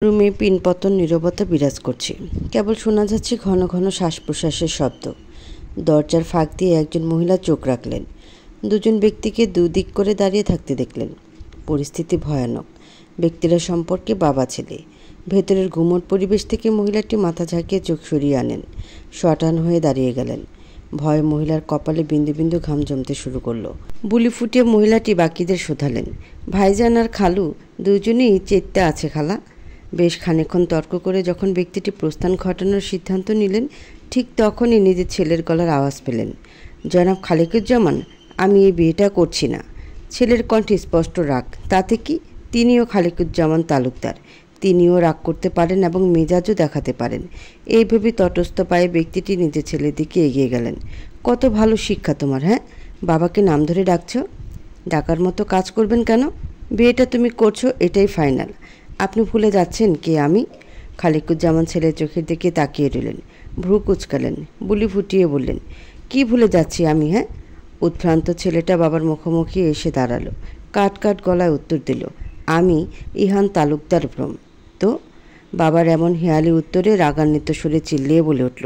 রুমে পিনপতন নীরবতা বিরাজ করছে। কেবল শোনা যাচ্ছে ঘন ঘন শ্বাস প্রশ্বাসের শব্দ। দরজার ফাঁক দিয়ে একজন মহিলা চোখ রাখলেন। দুজন ব্যক্তিকে দুদিক করে দাঁড়িয়ে থাকতে দেখলেন। পরিস্থিতি ভয়ানক। ব্যক্তিরা সম্পর্কে বাবা ছেলে। ভেতরের ঘুমট পরিবেশ থেকে মহিলাটি মাথা ঝাঁকিয়ে চোখ সরিয়ে আনেন। শটান হয়ে দাঁড়িয়ে গেলেন। ভয়ে মহিলার কপালে বিন্দু বিন্দু ঘাম জমতে শুরু করলো। বুলি ফুটিয়ে মহিলাটি বাকিদের শোধালেন, ভাইজান আর খালু দুজনেই চেতে আছে খালা? বেশ খানিকক্ষণ তর্ক করে যখন ব্যক্তিটি প্রস্থান ঘটানোর সিদ্ধান্ত নিলেন, ঠিক তখনই নিজের ছেলের গলার আওয়াজ পেলেন, জনাব খালিকুজ্জামান, আমি এই বিয়েটা করছি না। ছেলের কণ্ঠে স্পষ্ট রাগ। তাতে কি? তিনিও খালিকুজ্জামান তালুকদার। তিনিও রাগ করতে পারেন এবং মেজাজও দেখাতে পারেন। এই ভেবে তটস্থ পায়ে ব্যক্তিটি নিজের ছেলের দিকে এগিয়ে গেলেন। কত ভালো শিক্ষা তোমার, হ্যাঁ? বাবাকে নাম ধরে ডাকছ? ডাকার মতো কাজ করবেন কেন? বিয়েটা তুমি করছো, এটাই ফাইনাল। আপনি ভুলে যাচ্ছেন কে আমি? খালিকুজ্জামান ছেলের চোখের দিকে তাকিয়ে রইলেন। ভ্রু কুচকালেন। বুলি ফুটিয়ে বললেন, কি ভুলে যাচ্ছি আমি, হ্যাঁ? উদ্ভ্রান্ত ছেলেটা বাবার মুখোমুখি এসে দাঁড়ালো। কাট কাট গলায় উত্তর দিল, আমি ইহান তালুকদার ভ্রম। তো? বাবার এমন হেয়ালি উত্তরে রাগান্বিত সুরে চিল্লিয়ে বলে উঠল,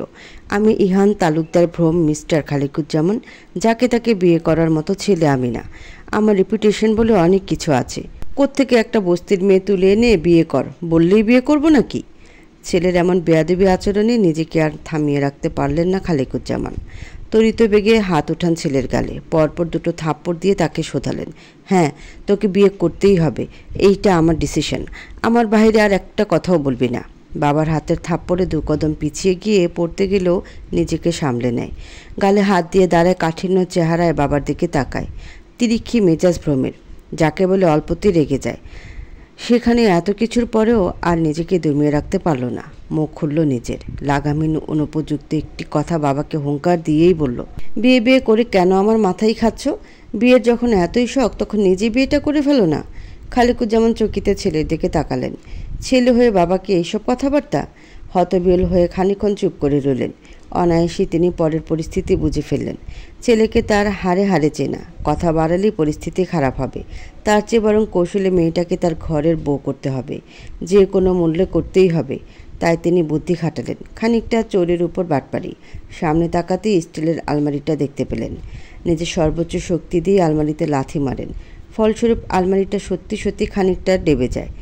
আমি ইহান তালুকদার ভ্রম মিস্টার খালিকুজ্জামান। যাকে তাকে বিয়ে করার মতো ছেলে আমি না। আমার রেপুটেশন বলে অনেক কিছু আছে। কোত্থেকে একটা বস্তির মেয়ে তুলে এনে বিয়ে কর বললেই বিয়ে করব নাকি? ছেলের এমন বেয়াদবি আচরণে নিজেকে আর থামিয়ে রাখতে পারলেন না খালিকুজ্জামান। তড়িত বেগে হাত উঠান ছেলের গালে। পরপর দুটো থাপ্পড় দিয়ে তাকে শোধালেন, হ্যাঁ, তোকে বিয়ে করতেই হবে। এইটা আমার ডিসিশন। আমার বাইরে আর একটা কথাও বলবি না। বাবার হাতের থাপ্পড়ে দু কদম পিছিয়ে গিয়ে পড়তে গেলেও নিজেকে সামলে নেয়। গালে হাত দিয়ে দাঁড়ায়, কাঠিন্য চেহারায় বাবার দিকে তাকায়। তিরিক্ষি মেজাজ ভ্রমের, যাকে বলে অল্পতেই রেগে যায়। সেখানে এত কিছুর পরেও আর নিজেকে দমিয়ে রাখতে পারল না। মুখ খুলল নিজের। লাগামহীন অনুপযুক্ত একটি কথা বাবাকে হুঙ্কার দিয়েই বলল, বিয়ে বিয়ে করে কেন আমার মাথায় খাচ্ছ? বিয়ের যখন এতই শখ তখন নিজে বিয়েটা করে ফেলো না। খালিকুজ্জামান চকিতে ছেলের দিকে তাকালেন। ছেলে হয়ে বাবাকে এইসব কথাবার্তা? হতবিহ্বল হয়ে খানিকক্ষণ চুপ করে রইলেন। অনায়াসেই তিনি পরের পরিস্থিতি বুঝে ফেললেন। ছেলেকে তার হাড়ে হাড়ে চেনা। কথা বাড়ালেই পরিস্থিতি খারাপ হবে। তার চেয়ে বরং কৌশলে মেয়েটাকে তার ঘরের বউ করতে হবে। যে কোনো মূল্যে করতেই হবে। তাই তিনি বুদ্ধি খাটালেন। খানিকটা চোরের উপর বাটপাড়ি। সামনে তাকাতেই স্টিলের আলমারিটা দেখতে পেলেন। নিজের সর্বোচ্চ শক্তি দিয়ে আলমারিতে লাথি মারেন। ফলস্বরূপ আলমারিটা সত্যি সত্যি খানিকটা ডেবে যায়।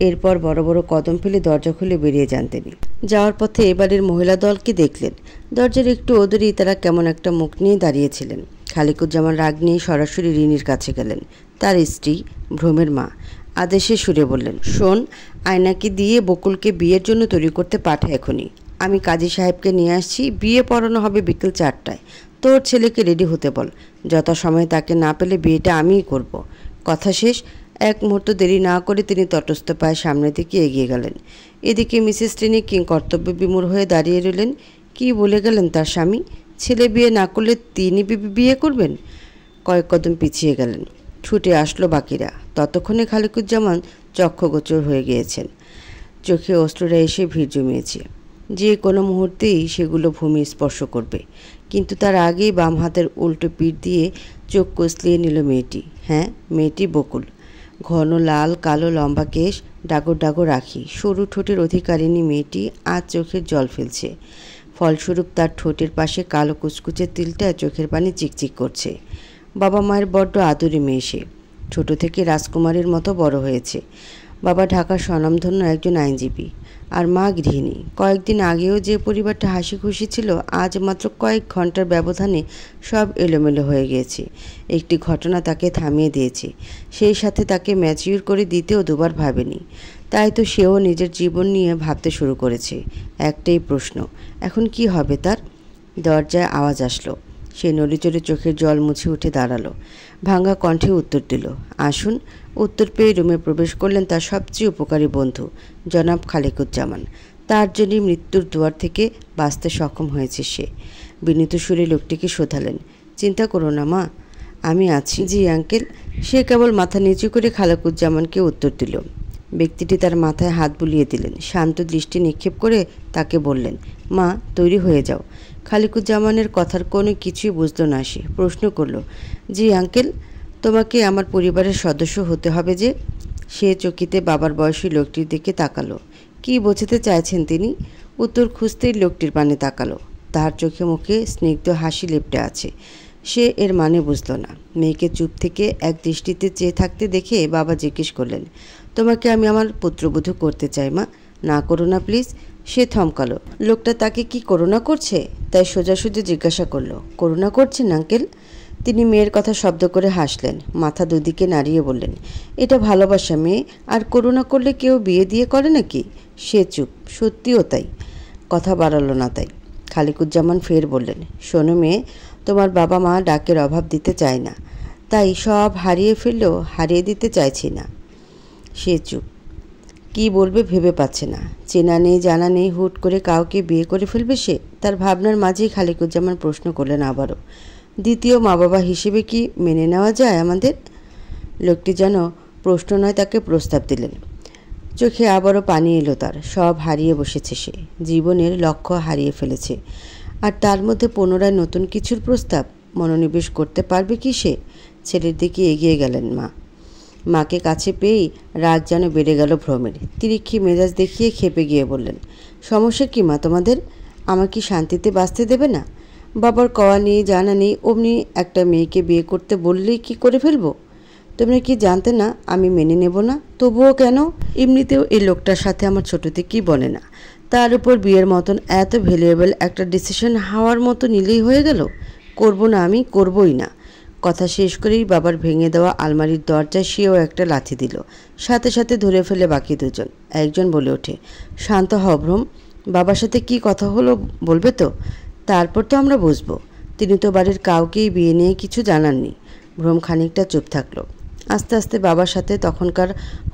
এরপর বড় বড় কদম ফেলে দরজা খুলে বেরিয়ে যান তিনি। যাওয়ার পথে এবারের মহিলা দলকে দেখলেন। দরজার একটু ওদরেই তারা কেমন একটা মুখ নিয়ে দাঁড়িয়েছিলেন। খালিকুজ্জামান রাগ নিয়ে সরাসরি রিনির কাছে গেলেন। তার স্ত্রী, ভ্রমের মা, আদেশে সুরে বললেন, শোন, আয়নাকে দিয়ে বকুলকে বিয়ের জন্য তৈরি করতে পাঠায় এখনই। আমি কাজী সাহেবকে নিয়ে আসছি। বিয়ে পড়ানো হবে বিকেল 4টায়। তোর ছেলেকে রেডি হতে বল। যথাসময়ে তাকে না পেলে বিয়েটা আমিই করব। কথা শেষ। এক মুহূর্ত দেরি না করে তিনি তটস্থ পায়ে সামনের দিকে এগিয়ে গেলেন। এদিকে মিসেস টেনি কর্তব্য বিমূঢ় হয়ে দাঁড়িয়ে রইলেন। কি বলে গেলেন তার স্বামী? ছেলে বিয়ে না করলে তিনি বিয়ে করবেন? কয়েক কদম পিছিয়ে গেলেন। ছুটে আসলো বাকিরা। ততক্ষণে খালিকুজ্জামান চক্ষুগোচর হয়ে গিয়েছেন। চোখে অশ্রুরা এসে ভিড় জমিয়েছে। যে কোনো মুহূর্তেই সেগুলো ভূমি স্পর্শ করবে। কিন্তু তার আগেই বাম হাতের উল্টো পিঠ দিয়ে চোখ কষলিয়ে নিল মেয়েটি। হ্যাঁ, মেয়েটি বকুল। ঘন লাল কালো লম্বা কেশ, ডাগর ডাগর আঁখি, সরু ঠোঁটের অধিকারিণী মেয়েটি আজ চোখের জল ফেলছে। ফলস্বরূপ তার ঠোঁটের পাশে কালো কুচকুচে তিলটা চোখের পানি চিকচিক করছে। বাবা মায়ের বড্ড আদুরে মেয়ে সে। ছোট থেকে রাজকুমারীর মতো বড় হয়েছে। বাবা ঢাকার স্বনামধন্য একজন আইনজীবী, আর মা গৃহিণী। কয়েকদিন আগেও যে পরিবারটা হাসি খুশি ছিল, আজ মাত্র কয়েক ঘন্টার ব্যবধানে সব এলোমেলো হয়ে গিয়েছে। একটি ঘটনা তাকে থামিয়ে দিয়েছে। সেই সাথে তাকে ম্যাচিউর করে দিতেও দুবার ভাবেনি। তাই তো সেও নিজের জীবন নিয়ে ভাবতে শুরু করেছে। একটাই প্রশ্ন, এখন কি হবে তার? দরজায় আওয়াজ আসলো। সে নড়িচড়ে চোখের জল মুছে উঠে দাঁড়ালো। ভাঙা কণ্ঠে উত্তর দিল, আসুন। উত্তর পেয়ে রুমে প্রবেশ করলেন তার সবচেয়ে উপকারী বন্ধু, জনাব খালিকুজ্জামান। তার জন্যই মৃত্যুর দুয়ার থেকে বাঁচতে সক্ষম হয়েছে সে। বিনীত সুরে লোকটিকে শোধালেন, চিন্তা করো না মা, আমি আছি। জি আঙ্কেল। সে কেবল মাথা নিচু করে খালিকুজ্জামানকে উত্তর দিল। ব্যক্তিটি তার মাথায় হাত বুলিয়ে দিলেন। শান্ত দৃষ্টি নিক্ষেপ করে তাকে বললেন, মা, তৈরি হয়ে যাও। খালিকুজ্জামানের কথার কোনো কিছুই বুঝল না সে। প্রশ্ন করল, জি আঙ্কেল, তোমাকে আমার পরিবারের সদস্য হতে হবে যে? সে চকিতে বাবার বয়সী লোকটির দিকে তাকালো। কি বোঝাতে চাইছেন তিনি? উত্তর খুঁজতেই লোকটির পানে তাকালো। তার চোখে মুখে স্নিগ্ধ হাসি লেপ্টে আছে। সে এর মানে বুঝল না। মেয়েকে চুপ থেকে এক দৃষ্টিতে চেয়ে থাকতে দেখে বাবা জিজ্ঞেস করলেন, তোমাকে আমি আমার পুত্রবধূ করতে চাই মা, না করো না প্লিজ। সে থমকালো। লোকটা তাকে কি করুণা করছে তাই সোজাসুজি জিজ্ঞাসা করলো, করুণা করছেন আঙ্কেল? তিনি মেয়ের কথা শব্দ করে হাসলেন, মাথা দুদিকে নাড়িয়ে বললেন, এটা ভালোবাসা মেয়ে, আর করুণা করলে কেউ বিয়ে দিয়ে করে নাকি? সে চুপ। সত্যিও তাই। কথা বাড়ালো না তাই। খালিকুজ্জামান ফের বললেন, শোনো মেয়ে, তোমার বাবা মা ডাকের অভাব দিতে চায় না, তাই সব হারিয়ে ফেললেও হারিয়ে দিতে চাইছি না। সে চুপ। কি বলবে ভেবে পাচ্ছে না। চেনা নেই জানা নেই হুট করে কাউকে বিয়ে করে ফেলবে সে। তার ভাবনার মাঝেই খালিকুজ্জামান প্রশ্ন করলেন আবারও, দ্বিতীয় মা বাবা হিসেবে কি মেনে নেওয়া যায় আমাদের? লোকটি যেন প্রশ্ন নয় তাকে প্রস্তাব দিলেন। চোখে আবারও পানি এলো তার। সব হারিয়ে বসেছে সে, জীবনের লক্ষ্য হারিয়ে ফেলেছে, আর তার মধ্যে পুনরায় নতুন কিছুর প্রস্তাব। মনোনিবেশ করতে পারবে কি সে? ছেলের দিকে এগিয়ে গেলেন মা। মাকে কাছে পেয়েই রাগ যেন বেড়ে গেল ভ্রমের। তিরিক্ষি মেজাজ দেখিয়ে খেপে গিয়ে বললেন, সমস্যা কি মা তোমাদের? আমার কি শান্তিতে বাঁচতে দেবে না? বাবার কওয়া নেই জানা নেই অমনি একটা মেয়েকে বিয়ে করতে বললেই কি করে ফেলবো? তোমরা কি জানতে না আমি মেনে নেব না? তবুও কেন? এমনিতেও এই লোকটার সাথে আমার ছোট থেকেই বলে না, তার উপর বিয়ের মতন এত ভ্যালুয়েবল একটা ডিসিশন হওয়ার মতো নিলেই হয়ে গেল। করব না, আমি করবই না। কথা শেষ করেই বাবার ভেঙে দেওয়া আলমারির দরজায় সেও একটা লাথি দিল। সাথে সাথে ধরে ফেলে বাকি দুজন। একজন বলে ওঠে, শান্ত হও ভ্রম, বাবার সাথে কি কথা হলো বলবে তো? তারপর তো আমরা বুঝবো। তিনি তো বাড়ির কাউকেই বিয়ে নিয়ে কিছু জানাননি। ভ্রম খানিকটা চুপ থাকলো। আস্তে আস্তে বাবার সাথে তখনকার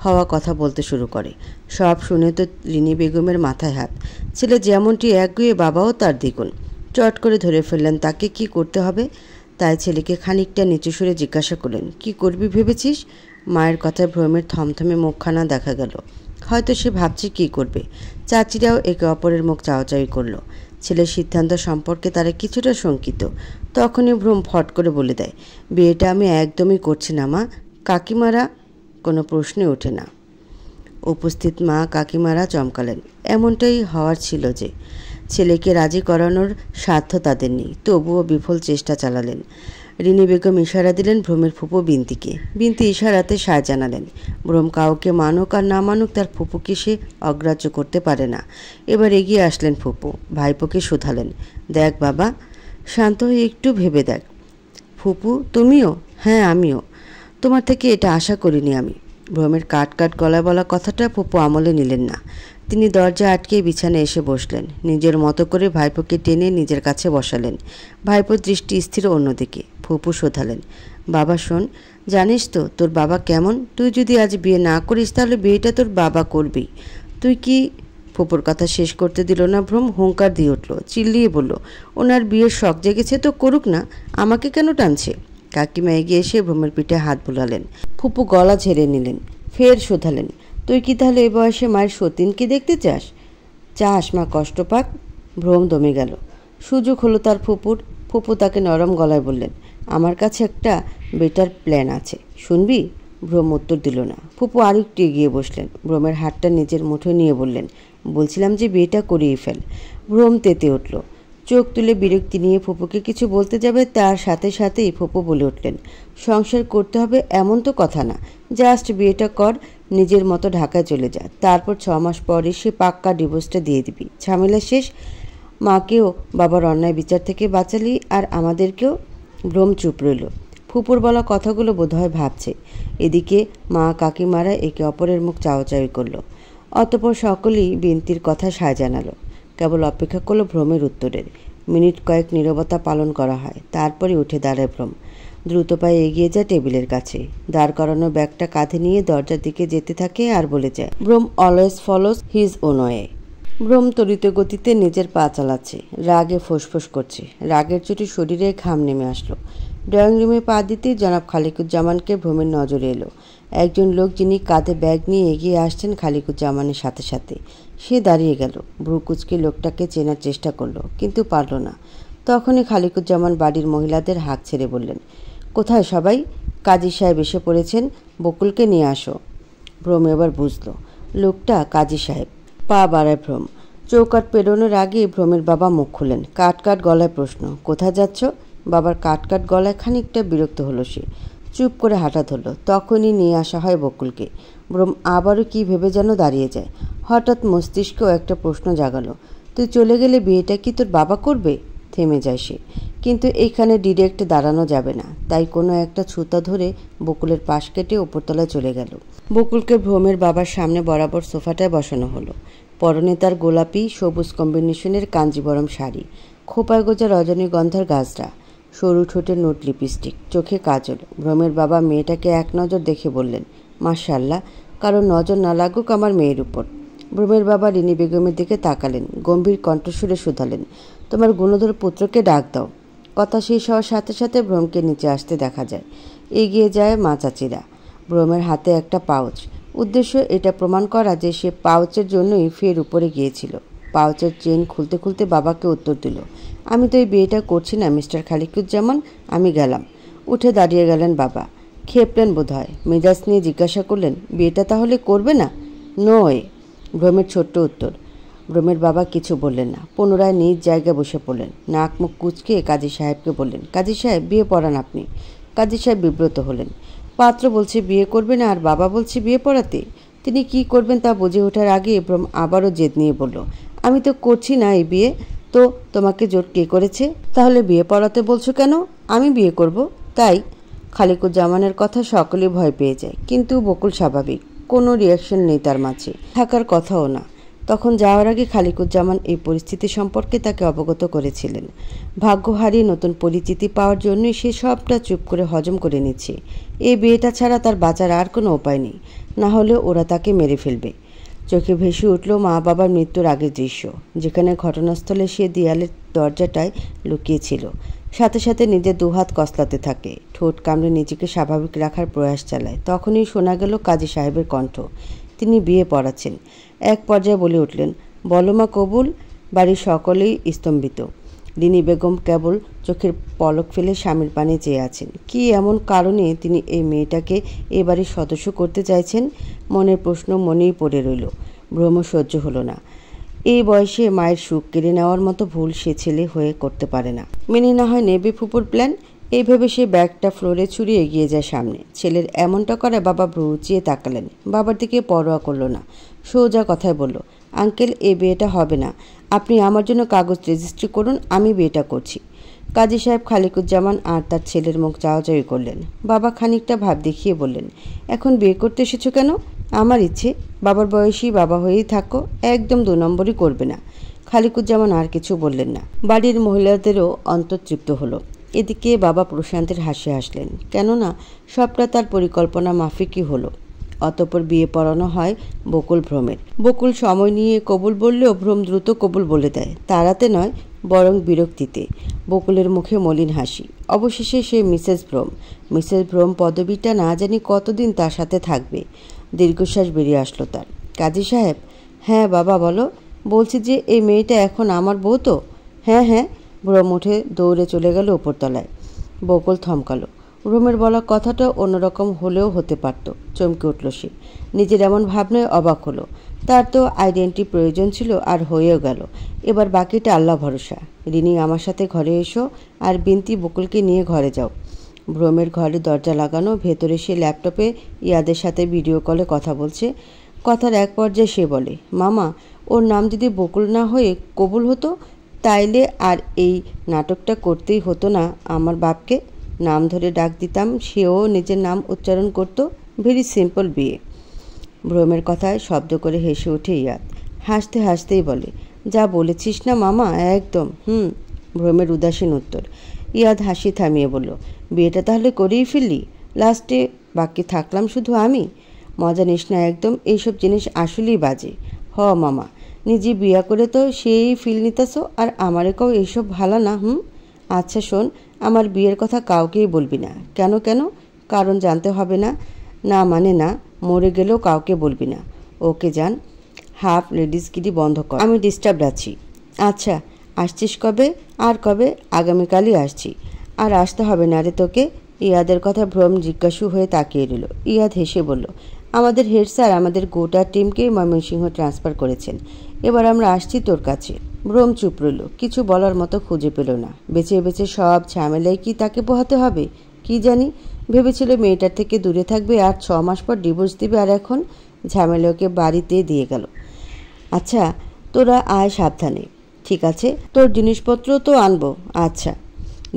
হওয়া কথা বলতে শুরু করে। সব শুনে তো রিনি বেগমের মাথায় হাত। ছেলে যেমনটি একগুঁয়ে, বাবাও তার দ্বিগুণ। চট করে ধরে ফেললেন তাকে কি করতে হবে। তাই ছেলেকে খানিকটা নিচু সুরে জিজ্ঞাসা করলেন, কি করবি ভেবেছিস? মায়ের কথায় ভ্রমের থমথমে মুখখানা দেখা গেল। হয়তো সে ভাবছে কি করবে। চাচিরাও একে অপরের মুখ চাওয়াচাওয়ি করলো। ছেলের সিদ্ধান্ত সম্পর্কে তারা কিছুটা শঙ্কিত। তখনই ভ্রম ফট করে বলে দেয়, বিয়েটা আমি একদমই করছি না মা। কাকিমারা? কোনো প্রশ্নে ওঠে না। উপস্থিত মা কাকিমারা চমকালেন। এমনটাই হওয়ার ছিল যে। ছেলেকে রাজি করানোর সাধ্য তাদের নেই, তবুও বিফল চেষ্টা চালালেন। রিনি বেগম ইশারা দিলেন ভ্রমের ফুপু বিন্তিকে। বিন্তি ইশারাতে সায় জানালেন। ভ্রম কাউকে মানুক আর না মানুক তার ফুপুকে সে অগ্রাহ্য করতে পারে না। এবার এগিয়ে আসলেন ফুপু, ভাইপোকে শুধালেন, দেখ বাবা, শান্ত হয়ে একটু ভেবে দেখ। ফুপু, তুমিও? হ্যাঁ আমিও। তোমার থেকে এটা আশা করিনি আমি। ভ্রমের কাট কাট গলায় বলা কথাটা ফুপু আমলে নিলেন না। তিনি দরজা আটকে বিছানায় এসে বসলেন। নিজের মতো করে ভাইপোকে টেনে নিজের কাছে বসালেন। ভাইপোর দৃষ্টি স্থির অন্যদিকে। ফুপু শোধালেন, বাবা শোন, জানিস তো তোর বাবা কেমন? তুই যদি আজ বিয়ে না করিস তাহলে বিয়েটা তোর বাবা করবি। তুই কি? ফুপুর কথা শেষ করতে দিল না ভ্রম। হুঙ্কার দিয়ে উঠল, চিল্লিয়ে বলল, ওনার বিয়ের শখ জেগেছে তো করুক না, আমাকে কেন টানছে? কাকিমা এগিয়ে এসে ভ্রমের পিঠে হাত বুলালেন। ফুপু গলা ঝেড়ে নিলেন। ফের শোধালেন, তুই কি তাহলে এ বয়সে মায়ের সতীনকে দেখতে চাস? চাস মা কষ্ট পাক? ভ্রম দমে গেল। সুযোগ হলো তার ফুপুর। ফুপু তাকে নরম গলায় বললেন, আমার কাছে একটা বেটার প্ল্যান আছে, শুনবি? ভ্রম উত্তর দিল না। ফুপু আরেকটু এগিয়ে বসলেন। ভ্রমের হাতটা নিজের মুঠোয় নিয়ে বললেন, বলছিলাম যে বিয়েটা করিয়ে ফেল। ভ্রম তেতে উঠল। চোখ তুলে বিরক্তি নিয়ে ফুপুকে কিছু বলতে যাবে, তার সাথে সাথেই ফুপু বলে উঠলেন, সংসার করতে হবে এমন তো কথা না, জাস্ট বিয়েটা কর, নিজের মতো ঢাকায় চলে যা, তারপর 6 মাস পরে সে পাক্কা ডিভোর্সটা দিয়ে দিবি, ঝামেলা শেষ। মাকেও বাবার অন্যায় বিচার থেকে বাঁচালি, আর আমাদেরকেও। ভ্রম চুপ রইল। ফুপুর বলা কথাগুলো বোধহয় ভাবছে। এদিকে মা কাকিমারা একে অপরের মুখ চাওয়াচাওয়ি করল। অতঃপর সকলেই বিনতির কথা সায় জানালো। কেবল অপেক্ষা করলো ভ্রমের উত্তরের। মিনিট কয়েক নীরবতা পালন করা হয়। তারপরে উঠে দাঁড়ায় ভ্রম। দ্রুত পায়ে এগিয়ে যায় টেবিলের কাছে। দাঁড় করানো ব্যাগটা কাঁধে নিয়ে দরজার দিকে যেতে থাকে আর বলে যায়, ভ্রম always follows his own way. ভ্রম তড়িৎ গতিতে নিজের পা চালাচ্ছে। রাগে ফোঁসফোঁস করছে। রাগের চোটে শরীরে ঘাম নেমে আসলো। ড্রয়িং রুমে পা দিতেই জনাব খালিকুজ্জামানকে ভ্রমের নজরে এলো। একজন লোক যিনি কাঁধে ব্যাগ নিয়ে এগিয়ে আসছেন খালিকুজ্জামানের সাথে সাথে। সে দাঁড়িয়ে গেল। ভ্রু কুঁচকে লোকটাকে চেনার চেষ্টা করলো, কিন্তু পারল না। তখনই খালিকুজ্জামান বাড়ির মহিলাদের হাঁক ছেড়ে বললেন, কোথায় সবাই? কাজী সাহেব এসে পড়েছেন, বকুলকে নিয়ে আসো। ভ্রম এবার বুঝল লোকটা কাজী সাহেব। পা বাড়ায় ভ্রম। চৌকাঠ পেরোনোর আগে ভ্রমের বাবা মুখ খুলেন। কাট কাট গলায় প্রশ্ন, কোথায় যাচ্ছ? বাবার কাট কাট গলায় খানিকটা বিরক্ত হলো সে। চুপ করে হাঁটা ধরল। তখনই নিয়ে আসা হয় বকুলকে। ভ্রম আবারও কি ভেবে যেন দাঁড়িয়ে যায়। হঠাৎ মস্তিষ্কেও একটা প্রশ্ন জাগালো, তুই চলে গেলে বিয়েটা কি তোর বাবা করবে? থেমে যায় সে। কিন্তু এইখানে ডিরেক্ট দাঁড়ানো যাবে না, তাই কোনো একটা ছুতা ধরে বকুলের পাশ কেটে ওপরতলায় চলে গেল। বকুলকে ভ্রমের বাবার সামনে বরাবর সোফাটায় বসানো হলো। পরনে তার গোলাপি সবুজ কম্বিনেশনের কাঞ্জিবরম শাড়ি, খোপায় গোজা রজনীগন্ধার গাছরা, সরু ঠোঁটে নোট লিপস্টিক, চোখে কাজল। ভ্রমের বাবা মেয়েটাকে এক নজর দেখে বললেন, মাশাআল্লাহ, কারণ নজর না লাগুক আমার মেয়ের উপর। ভ্রমের বাবা রিনি বেগমের দিকে তাকালেন, গম্ভীর কণ্ঠস্বরে শুধালেন, তোমার গুণধর পুত্রকে ডাক দাও। কথা শেষ হওয়ার সাথে সাথে ভ্রমকে নিচে আসতে দেখা যায়। এগিয়ে যায় মা চাচিরা। ভ্রমের হাতে একটা পাউচ। উদ্দেশ্য এটা প্রমাণ করা যে সে পাউচের জন্যই ফের উপরে গিয়েছিল। পাউচের চেন খুলতে খুলতে বাবাকে উত্তর দিল, আমি তো এই বিয়েটা করছি না মিস্টার খালিকুজ্জামান, আমি গেলাম। উঠে দাঁড়িয়ে গেলেন বাবা। খেপলেন বোধ হয়। মেজাজ নিয়ে জিজ্ঞাসা করলেন, বিয়েটা তাহলে করবে না? নয়। ভ্রমের ছোট্ট উত্তর। ভ্রমের বাবা কিছু বললেন না, পুনরায় নিজ জায়গায় বসে পড়লেন। নাক মুখ কুঁচকে কাজী সাহেবকে বললেন, কাজী সাহেব বিয়ে পড়ান আপনি। কাজী সাহেব বিব্রত হলেন। পাত্র বলছে বিয়ে করবে না আর বাবা বলছে বিয়ে পড়াতে। তিনি কি করবেন তা বুঝে ওঠার আগে ভ্রম আবারও জেদ নিয়ে বলল, আমি তো করছি না এই বিয়ে, তো তোমাকে জোর কে করেছে? তাহলে বিয়ে পড়াতে বলছো কেন? আমি বিয়ে করব তাই? খালিকুজ্জামানের কথা সকলেই ভয় পেয়ে যায়, কিন্তু বকুল স্বাভাবিক, কোনো রিয়াকশন নেই তার মাঝে, থাকার কথাও না। তখন যাওয়ার আগে খালিকুজ্জামান এই পরিস্থিতি সম্পর্কে তাকে অবগত করেছিলেন। ভাগ্য হারিয়ে নতুন পরিচিতি পাওয়ার জন্যই সে সবটা চুপ করে হজম করে নিচ্ছে। এই বিয়েটা ছাড়া তার বাঁচার আর কোনো উপায় নেই, না হলে ওরা তাকে মেরে ফেলবে। চোখে ভেসে উঠল মা বাবার মৃত্যুর আগের দৃশ্য, যেখানে ঘটনাস্থলে সে দেয়ালের দরজাটায় লুকিয়েছিল। সাথে সাথে নিজের দুহাত কসলাতে থাকে, ঠোঁট কামড়ে নিজেকে স্বাভাবিক রাখার প্রয়াস চালায়। তখনই শোনা গেল কাজী সাহেবের কণ্ঠ। তিনি বিয়ে পড়াচ্ছেন। এক পর্যায়ে বলে উঠলেন, বলো মা কবুল। বাড়ির সকলেই স্তম্ভিত। রিনি বেগম কেবল চোখের পলক ফেলে স্বামীর পানে চেয়ে আছেন। কি এমন কারণে তিনি এই মেয়েটাকে এ বাড়ির সদস্য করতে চাইছেন? মনের প্রশ্ন মনেই পড়ে রইল। ভ্রম সহ্য হলো না। এই বয়সে মায়ের সুখ কেড়ে নেওয়ার মতো ভুল সে ছেলে হয়ে করতে পারে না। মেনে না হয় নেবে ফুপুর প্ল্যান। এই ভেবে সে ব্যাগটা ফ্লোরে ছুঁড়ে এগিয়ে যায় সামনে। ছেলের এমনটা করে বাবা ভ্রু উঁচিয়ে তাকালেন। বাবার দিকে পরোয়া করল না, সোজা কথায় বলল, আঙ্কেল এই বিয়েটা হবে না, আপনি আমার জন্য কাগজ রেজিস্ট্রি করুন, আমি বিয়েটা করছি। কাজী সাহেব খালিকুজ্জামান আর তার ছেলের মুখ চাওয়াচাওয়ি করলেন। বাবা খানিকটা ভাব দেখিয়ে বললেন, এখন বিয়ে করতে এসেছো কেন? আমার ইচ্ছে, বাবার বয়সী বাবা হয়েই থাকো, একদম 2 নম্বরই করবে না। খালিকুজ্জামান আর কিছু বললেন না। বাড়ির মহিলাদেরও অন্তর্তৃপ্ত হলো। এদিকে বাবা প্রশান্তের হাসি হাসলেন, কেননা সবটা তার পরিকল্পনা মাফিকই হলো। অতঃপর বিয়ে পড়ানো হয় বকুল ভ্রমের। বকুল সময় নিয়ে কবুল বললেও ভ্রম দ্রুত কবুল বলে দেয়, তাড়াতে নয় বরং বিরক্তিতে। বকুলের মুখে মলিন হাসি। অবশেষে সে মিসেস ভ্রম। মিসেস ভ্রম পদবিটা না জানি কতদিন তার সাথে থাকবে। দীর্ঘশ্বাস বেরিয়ে আসলো তার। কাজী সাহেব, হ্যাঁ বাবা বলো। বলছি যে এই মেয়েটা এখন আমার বউ তো? হ্যাঁ হ্যাঁ। ভ্রম উঠে দৌড়ে চলে গেল উপরতলায়। বকুল থমকালো। ভ্রমের বলা কথাটা অন্যরকম হলেও হতে পারত। চমকে উঠল সে। নিজের এমন ভাবনায় অবাক হলো। তার তো আইডেন্টি প্রয়োজন ছিল, আর হয়েও গেল। এবার বাকিটা আল্লাহ ভরসা। রিনি আমার সাথে ঘরে এসো, আর বিনতি বকুলকে নিয়ে ঘরে যাও। ভ্রমের ঘরে দরজা লাগানো। ভেতরে সে ল্যাপটপে ইয়াদের সাথে ভিডিও কলে কথা বলছে। কথার এক পর্যায়ে সে বলে, মামা, ওর নাম যদি বকুল না হয়ে কবুল হতো তাইলে আর এই নাটকটা করতেই হতো না। আমার বাপকে নাম ধরে ডাক দিতাম, সেও নিজের নাম উচ্চারণ করত। ভেরি সিম্পল বিয়ে। ভ্রমের কথায় শব্দ করে হেসে ওঠে ইয়াদ। হাসতে হাসতেই বলে, যা বলেছিস না মামা, একদম। ভ্রমের উদাসীন উত্তর। ইয়াদ হাসি থামিয়ে বলল, বিয়েটা তাহলে করেই ফেললি? লাস্টে বাকি থাকলাম শুধু আমি? মজা নিস না একদম, এইসব জিনিস আসলেই বাজে। হ মামা, নিজে বিয়া করে তো সেই ফিল নিতাছো, আর আমারে কেউ এইসব ভালো না। আচ্ছা শোন, আমার বিয়ের কথা কাউকেই বলবি না। কেন কেন? কারণ জানতে হবে না। না মানে না, মরে গেলেও কাউকে বলবি না। ওকে যান, হাফ লেডিসগিরি বন্ধ কর, আমি ডিস্টার্বড আছি। আচ্ছা, আসছিস কবে? আর কবে? আগামীকালই আসছি। আর আসতে হবে না রে তোকে। ইয়াদের কথা ভ্রম জিজ্ঞাসু হয়ে তাকিয়ে রইল। ইয়াদ হেসে বলল, আমাদের হেড স্যার আমাদের গোটা টিমকে ময়মনসিংহ ট্রান্সফার করেছেন। এবার আমরা আসছি তোর কাছে। ব্রহ্ম চুপ রইল, কিছু বলার মতো খুঁজে পেল না। বেছে বেছে সব ঝামেলায় কি তাকে পোহাতে হবে? কি জানি, ভেবেছিল মেয়েটার থেকে দূরে থাকবে আর 6 মাস পর ডিভোর্স দিবে, আর এখন ঝামেলাকে বাড়িতে দিয়ে গেল। আচ্ছা তোরা আয় সাবধানে। ঠিক আছে, তোর জিনিসপত্র তো আনবো। আচ্ছা।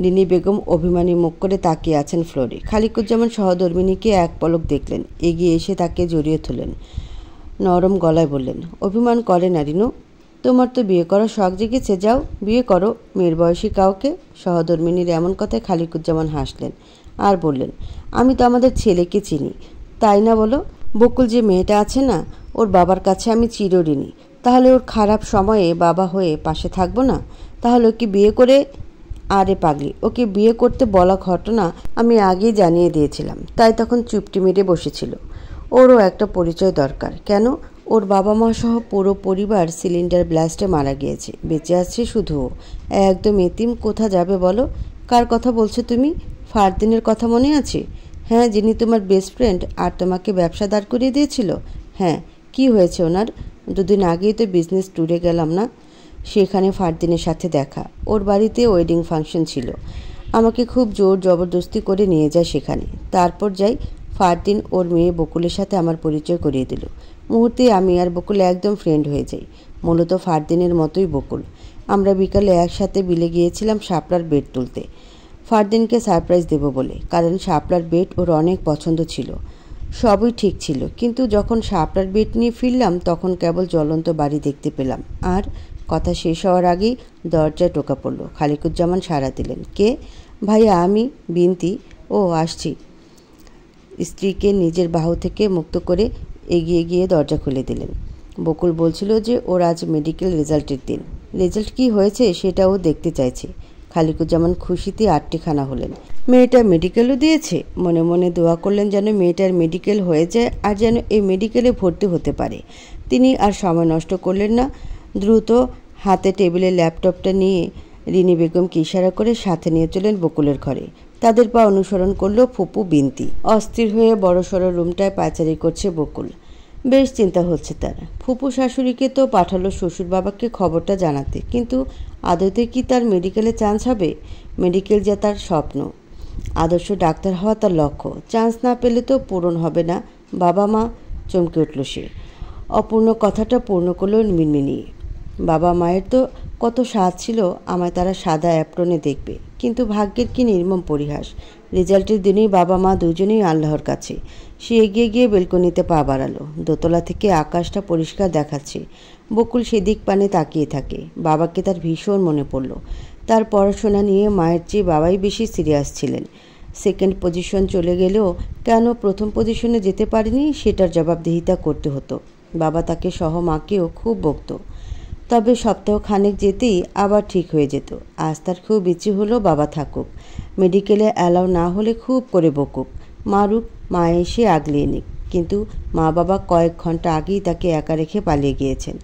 লিনি বেগম অভিমানী মুখ করে তাকিয়ে আছেন ফ্লোরে। খালিকুজ্জামান সহধর্মিণীকে এক পলক দেখলেন, এগিয়ে এসে তাকে জড়িয়ে তুললেন। নরম গলায় বললেন, অভিমান করে না রিনু, তোমার তো বিয়ে করার শখ জেগেছে, যাও বিয়ে করো মেয়ের বয়সী কাউকে। সহধর্মিণীর এমন কথায় খালিকুজ্জামান হাসলেন আর বললেন, আমি তো আমাদের ছেলেকে চিনি, তাই না বলো? বকুল যে মেয়েটা আছে না, ওর বাবার কাছে আমি চিরঋণী। তাহলে ওর খারাপ সময়ে বাবা হয়ে পাশে থাকবো না? তাহলে ওকে বিয়ে করে, আরে পাগলি, ওকে বিয়ে করতে বলা ঘটনা আমি আগেই জানিয়ে দিয়েছিলাম, তাই তখন চুপটি মেরে বসেছিল। ওরও একটা পরিচয় দরকার। কেন? ওর বাবা মা সহ পুরো পরিবার সিলিন্ডার ব্লাস্টে মারা গিয়েছে, বেঁচে আছে শুধু ও। একদম এতিম, কোথা যাবে বলো? কার কথা বলছো তুমি? ফারদিনের কথা মনে আছে? হ্যাঁ, যিনি তোমার বেস্ট ফ্রেন্ড আর তোমাকে ব্যবসা দাঁড় করিয়ে দিয়েছিল। হ্যাঁ, কি হয়েছে ওনার? 2 দিন আগেই তো বিজনেস ট্যুরে গেলাম না, সেখানে ফারদিনের সাথে দেখা। ওর বাড়িতে ওয়েডিং ফাংশন ছিল, আমাকে খুব জোর জবরদস্তি করে নিয়ে যায় সেখানে। তারপর যাই, ফারদিন ওর মেয়ে বকুলের সাথে আমার পরিচয় করিয়ে দিল। মুহূর্তে আমি আর বকুল একদম ফ্রেন্ড হয়ে যাই। মূলত ফারদিনের মতোই বকুল। আমরা বিকালে একসাথে বিলে গিয়েছিলাম শাপলার বেড তুলতে, ফারদিনকে সারপ্রাইজ দেব বলে, কারণ শাপলার বেড ওর অনেক পছন্দ ছিল। সবই ঠিক ছিল, কিন্তু যখন শাপলার বেড নিয়ে ফিরলাম তখন কেবল জ্বলন্ত বাড়ি দেখতে পেলাম। আর কথা শেষ হওয়ার আগেই দরজায় টোকা পড়ল। খালিকুজ্জামান সাড়া দিলেন, কে? ভাইয়া, আমি বিনতি। ও আসছি। স্ত্রীকে নিজের বাহু থেকে মুক্ত করে এগিয়ে গিয়ে দরজা খুলে দিলেন। বকুল বলছিল যে ওর আজ মেডিকেল রেজাল্টের দিন। রেজাল্ট কি হয়েছে সেটা ও দেখতে চাইছে। খালিকুজ্জামান খুশিতে আটটিখানা হলেন। মেয়েটা মেডিকেলও দিয়েছে। মনে মনে দোয়া করলেন যেন মেয়েটার মেডিকেল হয়ে যায় আর যেন এই মেডিকেলে ভর্তি হতে পারে। তিনি আর সময় নষ্ট করলেন না। দ্রুত হাতে টেবিলে ল্যাপটপটা নিয়ে রিনি বেগমকে ইশারা করে সাথে নিয়ে চলেন বকুলের ঘরে। তাদের পা অনুসরণ করলো ফুপু বিনতি। অস্থির হয়ে বড়সড় রুমটায় পায়চারি করছে বকুল। বেশ চিন্তা হচ্ছে তার। ফুপু শাশুড়িকে তো পাঠালো শ্বশুর বাবাকে খবরটা জানাতে, কিন্তু আদতে কি তার মেডিকেলে চান্স হবে? মেডিকেল যা তার স্বপ্ন, আদর্শ ডাক্তার হওয়া তার লক্ষ্য। চান্স না পেলে তো পূরণ হবে না। বাবা মা, চমকে উঠল সে। অপূর্ণ কথাটা পূর্ণ করল মিনমিনি। বাবা মায়ের তো কত স্বাদ ছিল আমায় তারা সাদা অ্যাপ্রনে দেখবে, কিন্তু ভাগ্যের কি নির্মম পরিহাস। রেজাল্টের দিনেই বাবা মা দুজনেই আল্লাহর কাছে। সে এগিয়ে গিয়ে বেলকনিতে পা বাড়ালো। দোতলা থেকে আকাশটা পরিষ্কার দেখাচ্ছে। বকুল সেদিক পানে তাকিয়ে থাকে। বাবাকে তার ভীষণ মনে পড়ল। তার পড়াশোনা নিয়ে মায়ের চেয়ে বাবাই বেশি সিরিয়াস ছিলেন। সেকেন্ড পজিশন চলে গেলেও কেন প্রথম পজিশনে যেতে পারেনি সেটার জবাবদিহিতা করতে হতো। বাবা তাকে সহ মাকেও খুব বকত। তবে সপ্তাহ খানেক যেতেই আবার ঠিক হয়ে যেত। আজ তার খুব ইচ্ছে হলো বাবা থাকুক, মেডিকেলে অ্যালাউ না হলে খুব করে বকুক, মারুক, মা এসে আগলিয়ে নিক। কিন্তু মা বাবা কয়েক ঘন্টা আগেই তাকে একা রেখে পালিয়ে গিয়েছেন।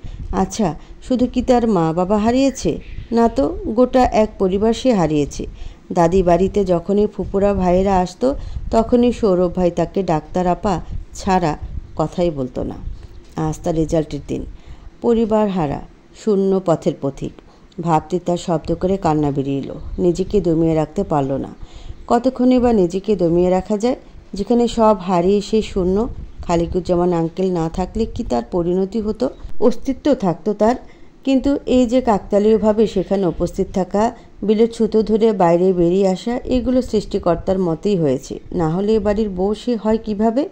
আচ্ছা, শুধু কি তার মা বাবা হারিয়েছে? না তো, গোটা এক পরিবার সে হারিয়েছে। দাদি বাড়িতে যখনই ফুপুরা ভাইয়েরা আসতো তখনই সৌরভ ভাই তাকে ডাক্তার আপা ছাড়া কথাই বলতো না। আজ তার রেজাল্টের দিন। পরিবার হারা, শূন্য পথের পথিক। ভাবতে তার শব্দ করে কান্না বেরিয়ে এলো। নিজেকে দমিয়ে রাখতে পারল না। কতক্ষণে বা নিজেকে দমিয়ে রাখা যায়, যেখানে সব হারিয়ে সে শূন্য? খালিকুজ্জামান আঙ্কেল না থাকলে কি তার পরিণতি হতো? অস্তিত্ব থাকতো তার, কিন্তু এই যে কাকতালীয়ভাবে সেখানে উপস্থিত থাকা, বিলের ছুতো ধরে বাইরে বেরিয়ে আসা, এগুলো সৃষ্টিকর্তার মতেই হয়েছে। না হলে এ বাড়ির বউ সে হয় কিভাবে?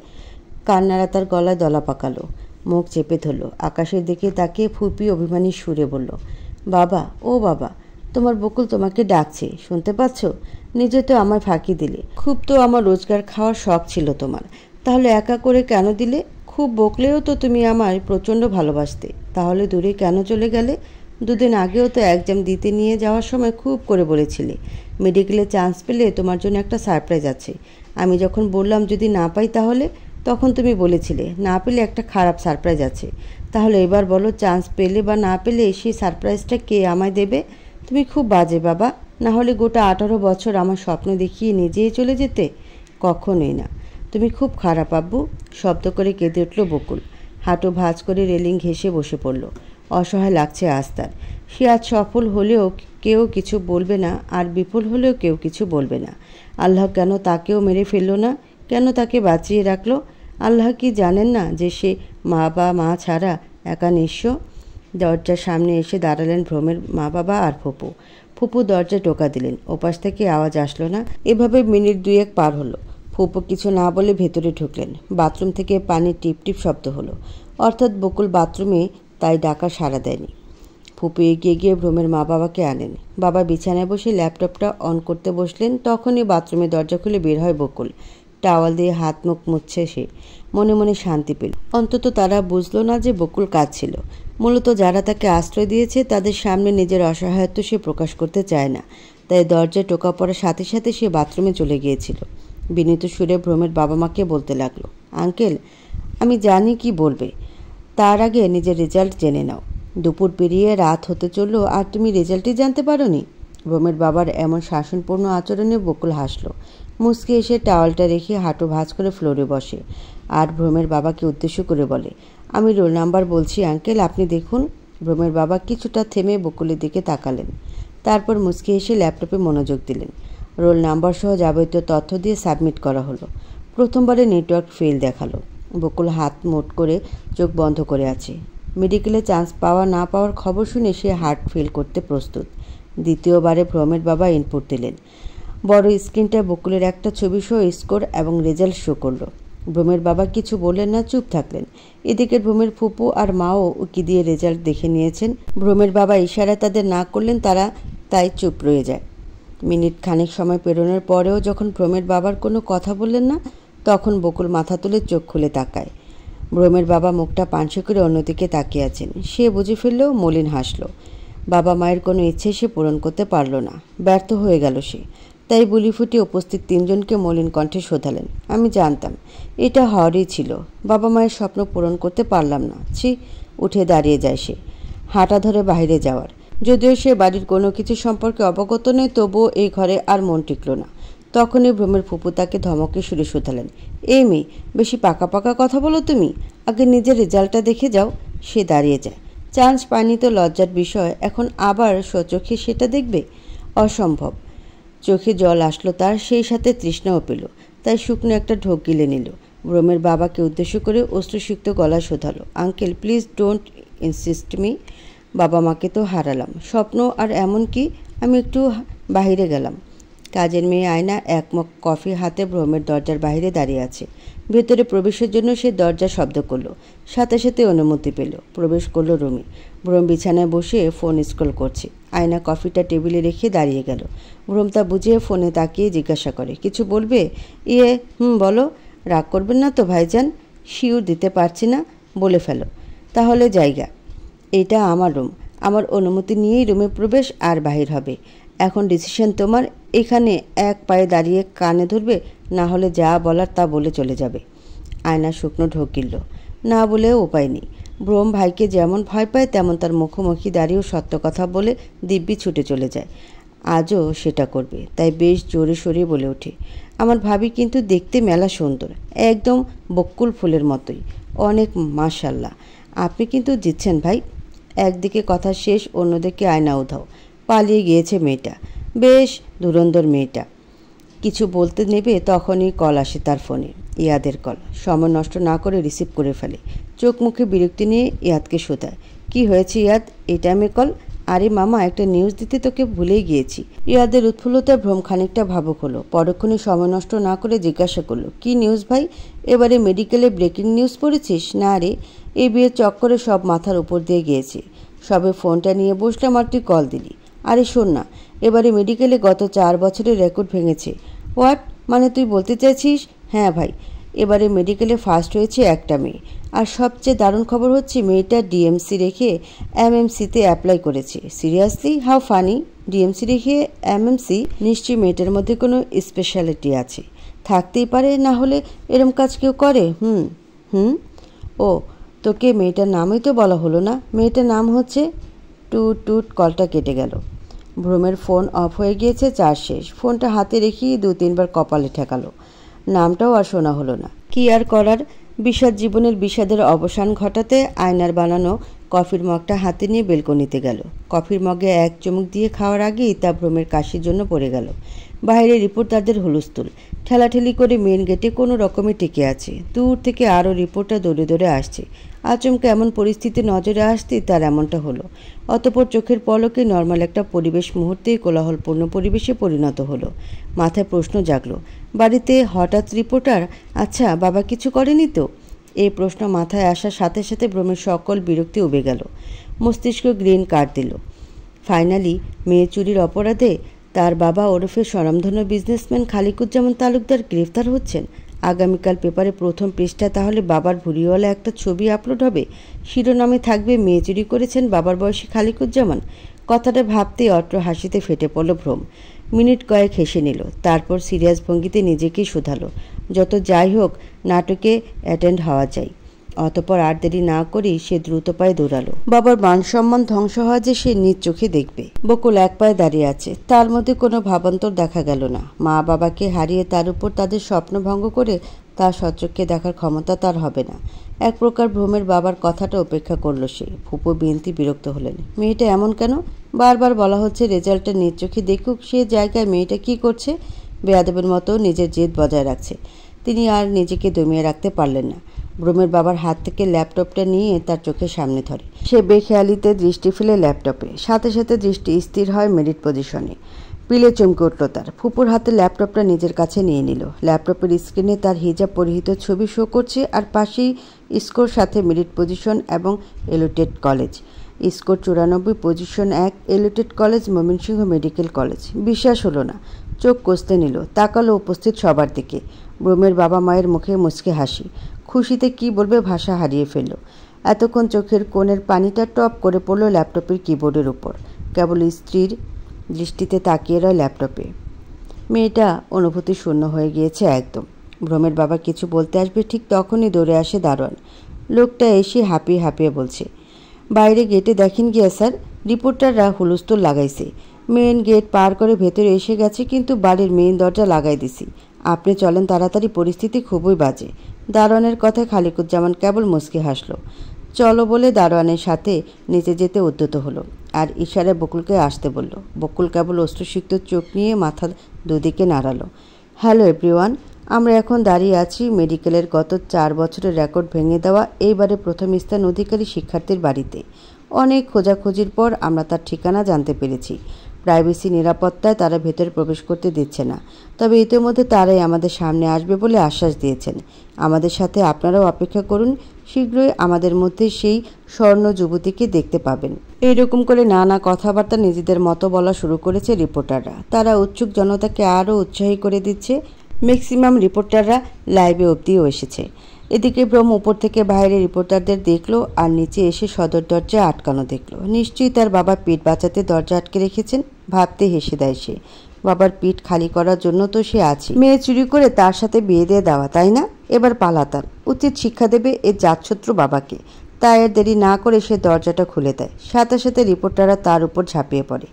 কান্নারা তার গলায় দলা পাকালো। মুখ চেপে ধরল। আকাশের দিকে তাকে ফুপি অভিমানী সুরে বলল, বাবা, ও বাবা, তোমার বকুল তোমাকে ডাকছে, শুনতে পাচ্ছ? নিজে তো আমায় ফাঁকি দিলে। খুব তো আমার রোজগার খাওয়ার শখ ছিল তোমার, তাহলে একা করে কেন দিলে? খুব বকলেও তো তুমি আমায় প্রচণ্ড ভালোবাসতে, তাহলে দূরে কেন চলে গেলে? 2 দিন আগেও তো এক্সাম দিতে নিয়ে যাওয়ার সময় খুব করে বলেছিলে মেডিকেলে চান্স পেলে তোমার জন্য একটা সারপ্রাইজ আছে। আমি যখন বললাম যদি না পাই তাহলে, তখন তুমি বলেছিলে না পেলে একটা খারাপ সারপ্রাইজ আছে। তাহলে এবার বলো, চান্স পেলে বা না পেলে সেই সারপ্রাইজটা কে আমায় দেবে? তুমি খুব বাজে বাবা। না হলে গোটা 18 বছর আমার স্বপ্ন দেখিয়ে নিজেই চলে যেতে? কখনোই না। তুমি খুব খারাপ আব্বু, শব্দ করে কেঁদে উঠল বকুল। হাঁটু ভাঁজ করে রেলিং ঘেঁষে বসে পড়ল। অসহায় লাগছে আজ তার। সে আজ সফল হলেও কেউ কিছু বলবে না, আর বিফল হলেও কেউ কিছু বলবে না। আল্লাহ কেন তাকেও মেরে ফেলল না? কেন তাকে বাঁচিয়ে রাখলো? আল্লাহ কি জানেন না যে সে মা ছাড়া একা নিঃস্ব? দরজার সামনে এসে দাঁড়ালেন ভ্রমের মা বাবা আর ফুপু। ফুপু দরজায় টোকা দিলেন। ওপাশ থেকে আওয়াজ আসলো না। এভাবে মিনিট দুয়েক পার হলো। ফুপু কিছু না বলে ভেতরে ঢুকলেন। বাথরুম থেকে পানির টিপ টিপ শব্দ হলো, অর্থাৎ বকুল বাথরুমে, তাই ডাকা সাড়া দেয়নি। ফুপু এগিয়ে গিয়ে ভ্রমের মা বাবাকে আনেন। বাবা বিছানায় বসে ল্যাপটপটা অন করতে বসলেন। তখনই বাথরুমে দরজা খুলে বের হয় বকুল। টাওয়াল দিয়ে হাত মুখ মুছছে সে। মনে মনে শান্তি পেল। অন্তত তারা বুঝলো না যে বকুল কাঁদছিল। মূলত যারা তাকে আশ্রয় দিয়েছে তাদের সামনে নিজের অসহায়ত্ব সে প্রকাশ করতে চায় না, তাই দরজায় টোকা পড়ার সাথে সাথে সে বাথরুমে চলে গিয়েছিল। বিনীত সুরে ভ্রমের বাবা মাকে বলতে লাগলো, আঙ্কেল, আমি জানি কি বলবে, তার আগে নিজের রেজাল্ট জেনে নাও। দুপুর পেরিয়ে রাত হতে চলল আর তুমি রেজাল্টই জানতে পারোনি? ভ্রমের বাবার এমন শাসনপূর্ণ আচরণে বকুল হাসল। মুচকে এসে টাওয়ালটা রেখে হাঁটু ভাঁজ করে ফ্লোরে বসে আর ভ্রমের বাবাকে উদ্দেশ্য করে বলে, আমি রোল নাম্বার বলছি আঙ্কেল, আপনি দেখুন। ভ্রমের বাবা কিছুটা থেমে বকুলের দিকে তাকালেন। তারপর মুচকে এসে ল্যাপটপে মনোযোগ দিলেন। রোল নাম্বার সহ যাবতীয় তথ্য দিয়ে সাবমিট করা হলো। প্রথমবারে নেটওয়ার্ক ফেল দেখালো। বকুল হাত মোট করে চোখ বন্ধ করে আছে। মেডিকেলে চান্স পাওয়া না পাওয়ার খবর শুনে সে হার্ট ফেল করতে প্রস্তুত। দ্বিতীয়বারে ভ্রমের বাবা ইনপুট দিলেন। বড় স্ক্রিনটায় বকুলের একটা ছবি সহ স্কোর এবং রেজাল্ট শো করলো। ভ্রমের বাবা কিছু বললেন না, চুপ থাকলেন। এদিকে ভ্রমের ফুপু আর মাও উকি দিয়ে রেজাল্ট দেখে নিয়েছেন। ভ্রমের বাবা ইশারায় তাদের না করলেন, তারা তাই চুপ রয়ে যায়। মিনিট খানেক সময় পেরোনোর পরেও যখন ভ্রমের বাবার কোনো কথা বললেন না, তখন বকুল মাথা তুলে চোখ খুলে তাকায়। ভ্রমের বাবা মুখটা পানসে করে অন্যদিকে তাকিয়ে আছেন। সে বুঝে ফেললেও মলিন হাসল। বাবা মায়ের কোনো ইচ্ছে সে পূরণ করতে পারল না, ব্যর্থ হয়ে গেল সে। তাই বুলি ফুটে উপস্থিত তিনজনকে মলিন কণ্ঠে শোধালেন, আমি জানতাম এটা হওয়ারই ছিল। বাবা মায়ের স্বপ্ন পূরণ করতে পারলাম না। ছি! উঠে দাঁড়িয়ে যায় সে, হাঁটা ধরে বাইরে যাওয়ার। যদিও সে বাড়ির কোনো কিছু সম্পর্কে অবগত নয়, তবুও এই ঘরে আর মন টিকল না। তখনই ভ্রমের ফুপু তাকে ধমকে সুরে শোধালেন, এই মেয়ে, বেশি পাকা পাকা কথা বলো তুমি, আগে নিজের রেজাল্টটা দেখে যাও। সে দাঁড়িয়ে যায়। চান্স পায়নি তো লজ্জার বিষয়, এখন আবার স্বচোখে সেটা দেখবে? অসম্ভব। চোখে জল আসলো তার, সেই সাথে তৃষ্ণাও পেল। তাই শুকনো একটা ঢোক গিলে নিল। ভ্রমের বাবাকে উদ্দেশ্য করে অশ্রুসিক্ত গলা শোধালো, uncle please don't insist me. বাবা মাকে তো হারালাম, স্বপ্ন, আর এমন কি আমি একটু বাহিরে গেলাম। কাজের মেয়ে আয়না এক মগ কফি হাতে ভ্রমের দরজার বাইরে দাঁড়িয়ে আছে। ভেতরে প্রবেশের জন্য সে দরজা শব্দ করলো। সাথে সাথে অনুমতি পেল। প্রবেশ করলো রুমে। ভ্রম বিছানায় বসে ফোন স্ক্রল করছে। আয়না কফিটা টেবিলে রেখে দাঁড়িয়ে গেল। ভ্রম তা বুঝিয়ে ফোনে তাকিয়ে জিজ্ঞাসা করে, কিছু বলবে? বলো। রাগ করবেন না তো ভাইজান? শিওর দিতে পারছি না, বলে ফেলো। তাহলে জায়গা, এটা আমার রুম। আমার অনুমতি নিয়েই রুমে প্রবেশ আর বাহির হবে। এখন ডিসিশন তোমার। এখানে এক পায়ে দাঁড়িয়ে কানে ধরবে, না হলে যা বলার তা বলে চলে যাবে। আয়না শুকনো ঢোক গিলল। না বলেও উপায় নেই। ভ্রম ভাইকে যেমন ভয় পায় তেমন তার মুখোমুখি দাঁড়িয়েও সত্য কথা বলে দিব্যি ছুটে চলে যায়। আজও সেটা করবে, তাই বেশ জোরে সরিয়ে বলে ওঠে, আমার ভাবি কিন্তু দেখতে মেলা সুন্দর, একদম বকুল ফুলের মতোই, অনেক মাশাল্লাহ। আপনি কিন্তু জিতছেন ভাই। একদিকে কথা শেষ, অন্যদিকে আয়না উধাও। পালিয়ে গিয়েছে মেয়েটা, বেশ ধুরন্ধর মেয়েটা। কিছু বলতে নেবে তখনই কল আসে তার ফোনে, ইয়াদের কল। সময় নষ্ট না করে রিসিভ করে ফেলে। চোখ মুখে বিরক্তি নিয়ে ইয়াদকে শোধায়, কি হয়েছে ইয়াদ, এই টাইমে কল? আরে মামা, একটা নিউজ দিতে তোকে ভুলেই গিয়েছি। ইয়াদের উৎফুল্লতায় ভ্রম খানিকটা ভাবুক হলো। পরক্ষণে সময় নষ্ট না করে জিজ্ঞাসা করলো, কি নিউজ ভাই? এবারে মেডিকেলে ব্রেকিং নিউজ পড়েছিস? না রে, এই বিয়ের চক্করে সব মাথার উপর দিয়ে গিয়েছে। সবে ফোনটা নিয়ে বসলাম আর তুই কল দিলি। আরে শোন না, এবারে মেডিকেলে গত 4 বছরের রেকর্ড ভেঙেছে। হোয়াট? মানে তুই বলতে চাইছিস? হ্যাঁ ভাই, এবারে মেডিকেলে ফার্স্ট হয়েছে একটা মেয়ে। আর সবচেয়ে দারুণ খবর হচ্ছে মেয়েটা ডিএমসি রেখে এমএমসিতে অ্যাপ্লাই করেছে। সিরিয়াসলি? How funny! ডিএমসি রেখে এমএমসি? নিশ্চয়ই মেয়েটার মধ্যে কোনো স্পেশালিটি আছে। থাকতেই পারে, না হলে এরম কাজ কেউ করে? ও, তোকে মেয়েটার নামই তো বলা হলো না। মেয়েটার নাম হচ্ছে টুট টুট। কলটা কেটে গেল। ভ্রমের ফোন অফ হয়ে গিয়েছে, চার্জ শেষ। ফোনটা হাতে রেখেই 2-3 বার কপালে ঠেকালো। নামটাও আর শোনা হলো না। কি আর করার, বিষাদ জীবনের বিষাদের অবসান ঘটাতে আয়নার বানানো কফির মগটা হাতে নিয়ে বেলকনিতে গেল। কফির মগে এক চুমুক দিয়ে খাওয়ার আগেই তা ভ্রমের কাশির জন্য পড়ে গেল। বাইরে রিপোর্টারদের হুলস্থুল, ঠেলাঠেলি করে মেন গেটে কোনো রকমে টিকে আছে। দূর থেকে আরও রিপোর্টার দৌড়ে দৌড়ে আসছে। আচমকা এমন পরিস্থিতি নজরে আসতেই তার এমনটা হলো। অতঃপর চোখের পলকে নর্মাল একটা পরিবেশ মুহূর্তেই কোলাহলপূর্ণ পরিবেশে পরিণত হলো। মাথায় প্রশ্ন জাগলো, বাড়িতে হঠাৎ রিপোর্টার? আচ্ছা, বাবা কিছু করেনি তো? এই প্রশ্ন মাথায় আসার সাথে সাথে ভ্রমের সকল বিরক্তি উবে গেল। মস্তিষ্ক গ্রিন কার্ড দিল। ফাইনালি মেয়ে চুরির অপরাধে তার বাবা ওরফে স্বনামধন্য বিজনেসম্যান খালিকুজ্জামান তালুকদার গ্রেফতার হচ্ছেন। আগামীকাল পেপারে প্রথম পৃষ্ঠায় তাহলে বাবার ভুড়িওয়ালা একটা ছবি আপলোড হবে। শিরোনামে থাকবে মেয়ে চুরি করেছেন বাবার বয়সী খালিকুজ্জামান। কথাটা ভাবতেই অট্ট হাসিতে ফেটে পড়ল ভ্রম। মিনিট কয়েক হেসে নিল, তারপর সিরিয়াস ভঙ্গিতে নিজেকেই শোধালো, যত যাই হোক নাটকে অ্যাটেন্ড হওয়া যায়। অতপর আর দেরি না করেই সে দ্রুত পায়ে দৌড়ালো। বাবার মান সম্মান ধ্বংস হওয়া যে সে নিজ চোখে দেখবে। বকুল এক পায়ে দাঁড়িয়ে আছে, তার মধ্যে কোনো ভাবান্তর দেখা গেল না। মা বাবাকে হারিয়ে তার উপর তাদের স্বপ্ন ভঙ্গ করে তার সচক্ষে দেখার ক্ষমতা তার হবে না। এক প্রকার ভ্রমের বাবার কথাটা উপেক্ষা করল সে। ফুপু বিনতি বিরক্ত হলেন, মেয়েটা এমন কেন? বারবার বলা হচ্ছে রেজাল্টটা নিজ চোখে দেখুক, সে জায়গায় মেয়েটা কি করছে? বেয়াদবের মতো নিজের জেদ বজায় রাখছে। তিনি আর নিজেকে দমিয়ে রাখতে পারলেন না। ভ্রমের বাবার হাত থেকে ল্যাপটপটা নিয়ে তার চোখের সামনে ধরে। সে বেখেয়ালিতে দৃষ্টি ফেলে ল্যাপটপে, সাথে সাথে দৃষ্টি স্থির হয় মেরিট পজিশনে। পিলে চমকে উঠল তার। ফুপুর হাতে ল্যাপটপটা নিজের কাছে নিয়ে নিল। ল্যাপটপের স্ক্রিনে তার হিজাব পরিহিত ছবি শো করছে, আর পাশেই স্কোর, সাথে মেরিট পজিশন এবং allotted college. Score 94, position 1, allotted college Mymensingh medical college. বিশ্বাস হলো না, চোখ কষতে নিল, তাকালো উপস্থিত সবার দিকে। ভ্রমের বাবা মায়ের মুখে মুচকে হাসি। খুশিতে কি বলবে ভাষা হারিয়ে ফেলল। এতক্ষণ চোখের কোণের পানিটা টপ করে পড়ল ল্যাপটপের কিবোর্ডের উপর। কেবল স্ত্রীর দৃষ্টিতে তাকিয়ে রয় ল্যাপটপে। মেয়েটা অনুভূতি শূন্য হয়ে গিয়েছে একদম। ভ্রমের বাবা কিছু বলতে আসবে ঠিক তখনই দৌড়ে আসে দারোয়ান। লোকটা এসে হাঁপিয়ে হাঁপিয়ে বলছে, বাইরে গেটে দেখেন গিয়া স্যার, রিপোর্টাররা হুলস্থুল লাগাইছে। মেন গেট পার করে ভেতরে এসে গেছে, কিন্তু বাড়ির মেইন দরজা লাগাই দিছি। আপনি চলেন তাড়াতাড়ি, পরিস্থিতি খুবই বাজে। দারোয়ানের কথায় খালিকুজ্জামান কেবল মুচকি হাসল। চলো বলে দারোয়ানের সাথে নিচে যেতে উদ্যত হলো, আর ইশারায় বকুলকে আসতে বলল। বকুল কেবল অশ্রুসিক্ত চোখ নিয়ে মাথা দুদিকে নাড়ালো। হ্যালো এভরিওয়ান, আমরা এখন দাঁড়িয়ে আছি মেডিকেলের গত 4 বছরের রেকর্ড ভেঙে দেওয়া এইবারে প্রথম স্থান অধিকারী শিক্ষার্থীর বাড়িতে। অনেক খোঁজাখুঁজির পর আমরা তার ঠিকানা জানতে পেরেছি। প্রাইভেসি নিরাপত্তায় তারা ভেতরে প্রবেশ করতে দিচ্ছে না, তবে ইতিমধ্যে তারাই আমাদের সামনে আসবে বলে আশ্বাস দিয়েছেন। আমাদের সাথে আপনারাও অপেক্ষা করুন, শীঘ্রই আমাদের মধ্যে সেই স্বর্ণ যুবতীকে দেখতে পাবেন। এইরকম করে নানা কথাবার্তা নিজেদের মতো বলা শুরু করেছে রিপোর্টাররা। তারা উৎসুক জনতাকে আরও উৎসাহী করে দিচ্ছে। ম্যাক্সিমাম রিপোর্টাররা লাইভে অবধিও এসেছে। এদিকে ভ্রম উপর থেকে বাইরে রিপোর্টারদের দেখলো, আর নিচে এসে সদর দরজা আটকানো দেখলো। নিশ্চয়ই তার বাবা পিঠ বাঁচাতে দরজা আটকে রেখেছেন। ভাবতে হেসে দেয় সে। বাবার পিঠ খালি করার জন্য তো সে আছে। মেয়ে চুরি করে তার সাথে বিয়ে দিয়ে দেওয়া, তাই না? এবার পালা তার। উচিত শিক্ষা দেবে এ জাতশত্রু বাবাকে। তাই আর দেরি না করে সে দরজাটা খুলে দেয়। সাথে সাথে রিপোর্টাররা তার উপর ঝাঁপিয়ে পড়ে।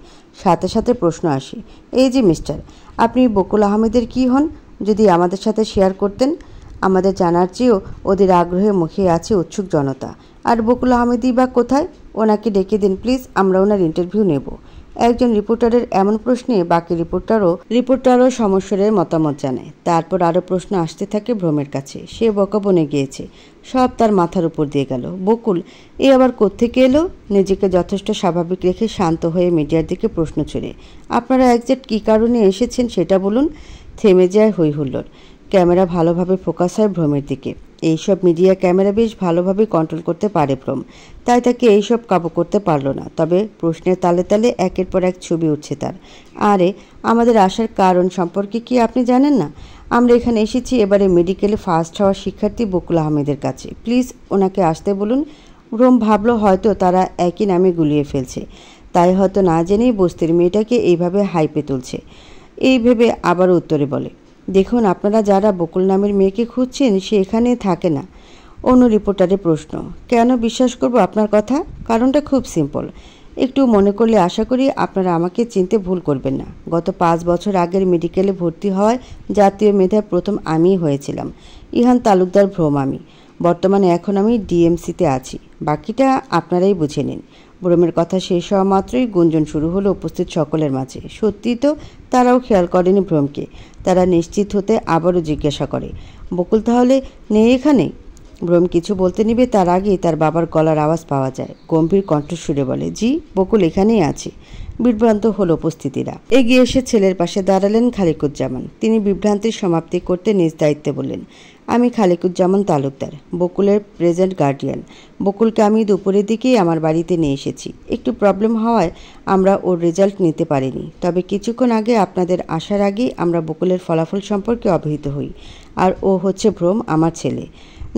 সাথে সাথে প্রশ্ন আসে, এই যে মিস্টার, আপনি বকুল আহমেদের কি হন? যদি আমাদের সাথে শেয়ার করতেন। আমাদের জানার চেয়েও ওদের আগ্রহে মুখে আছে উৎসুক জনতা। আর বকুল আহমেদই বা কোথায়? ওনাকে ডেকে দিন প্লিজ, আমরা ওনার ইন্টারভিউ নেব। একজন রিপোর্টারের এমন প্রশ্নে বাকি রিপোর্টারও সমস্যার মতামত জানায়। তারপর আরও প্রশ্ন আসতে থাকে ভ্রমের কাছে। সে বকাবনে গিয়েছে, সব তার মাথার উপর দিয়ে গেল। বকুল এ আবার কোত্থেকে এলো? নিজেকে যথেষ্ট স্বাভাবিক রেখে শান্ত হয়ে মিডিয়ার দিকে প্রশ্ন ছুড়ে, আপনারা একজ্যাক্ট কী কারণে এসেছেন সেটা বলুন। থেমে যায় হই হুল্লোড়। ক্যামেরা ভালোভাবে ফোকাস হয় ভ্রমের দিকে। এইসব মিডিয়া ক্যামেরা বেশ ভালোভাবে কন্ট্রোল করতে পারে ভ্রম, তাই তাকে এইসব কাবু করতে পারল না। তবে প্রশ্নের তালে তালে একের পর এক ছবি উঠছে তার। আরে, আমাদের আসার কারণ সম্পর্কে কি আপনি জানেন না? আমরা এখানে এসেছি এবারে মেডিকেলে ফার্স্ট হওয়া শিক্ষার্থী বকুল আহমেদের কাছে। প্লিজ ওনাকে আসতে বলুন। ভ্রম ভাবল হয়তো তারা একই নামে গুলিয়ে ফেলছে, তাই হয়তো না জেনেই বস্তির মেয়েটাকে এইভাবে হাইপে তুলছে। এই ভেবে আবার উত্তরে বলে, দেখুন আপনারা যারা বকুল নামের মেয়েকে খুঁজছেন সে এখানে থাকে না। অন্য রিপোর্টারের প্রশ্ন, কেন বিশ্বাস করব আপনার কথা? কারণটা খুব সিম্পল। একটু মনে করলে আশা করি আপনারা আমাকে চিনতে ভুল করবেন না। গত 5 বছর আগের মেডিকেলে ভর্তি হওয়ায় জাতীয় মেধায় প্রথম আমিই হয়েছিলাম। ইহান তালুকদার ভ্রম আমি। বর্তমানে এখন আমি ডিএমসিতে আছি। বাকিটা আপনারাই বুঝে নিন। ভ্রমের কথা শেষ হওয়া মাত্রই গুঞ্জন শুরু হলো উপস্থিত সকলের মাঝে। সত্যি তো তারাও খেয়াল করেনি ভ্রমকে। তারা নিশ্চিত হতে আবারও জিজ্ঞাসা করে, বকুল তাহলে নেই এখানে? ভ্রম কিছু বলতে নিবে তার আগেই তার বাবার গলার আওয়াজ পাওয়া যায়। গম্ভীর কণ্ঠস্বরে বলে, জি বকুল এখানেই আছে। বিভ্রান্ত হল উপস্থিতিরা। এগিয়ে এসে ছেলের পাশে দাঁড়ালেন খালিকুজ্জামান। তিনি বিভ্রান্তির সমাপ্তি করতে নিজ দায়িত্বে বললেন, আমি খালিকুজ্জামান তালুকদার, বকুলের প্রেজেন্ট গার্ডিয়ান। বকুলকে আমি দুপুরের দিকেই আমার বাড়িতে নিয়ে এসেছি। একটু প্রবলেম হওয়ায় আমরা ওর রেজাল্ট নিতে পারিনি। তবে কিছুক্ষণ আগে আপনাদের আসার আগেই আমরা বকুলের ফলাফল সম্পর্কে অবহিত হই। আর ও হচ্ছে ভ্রম, আমার ছেলে।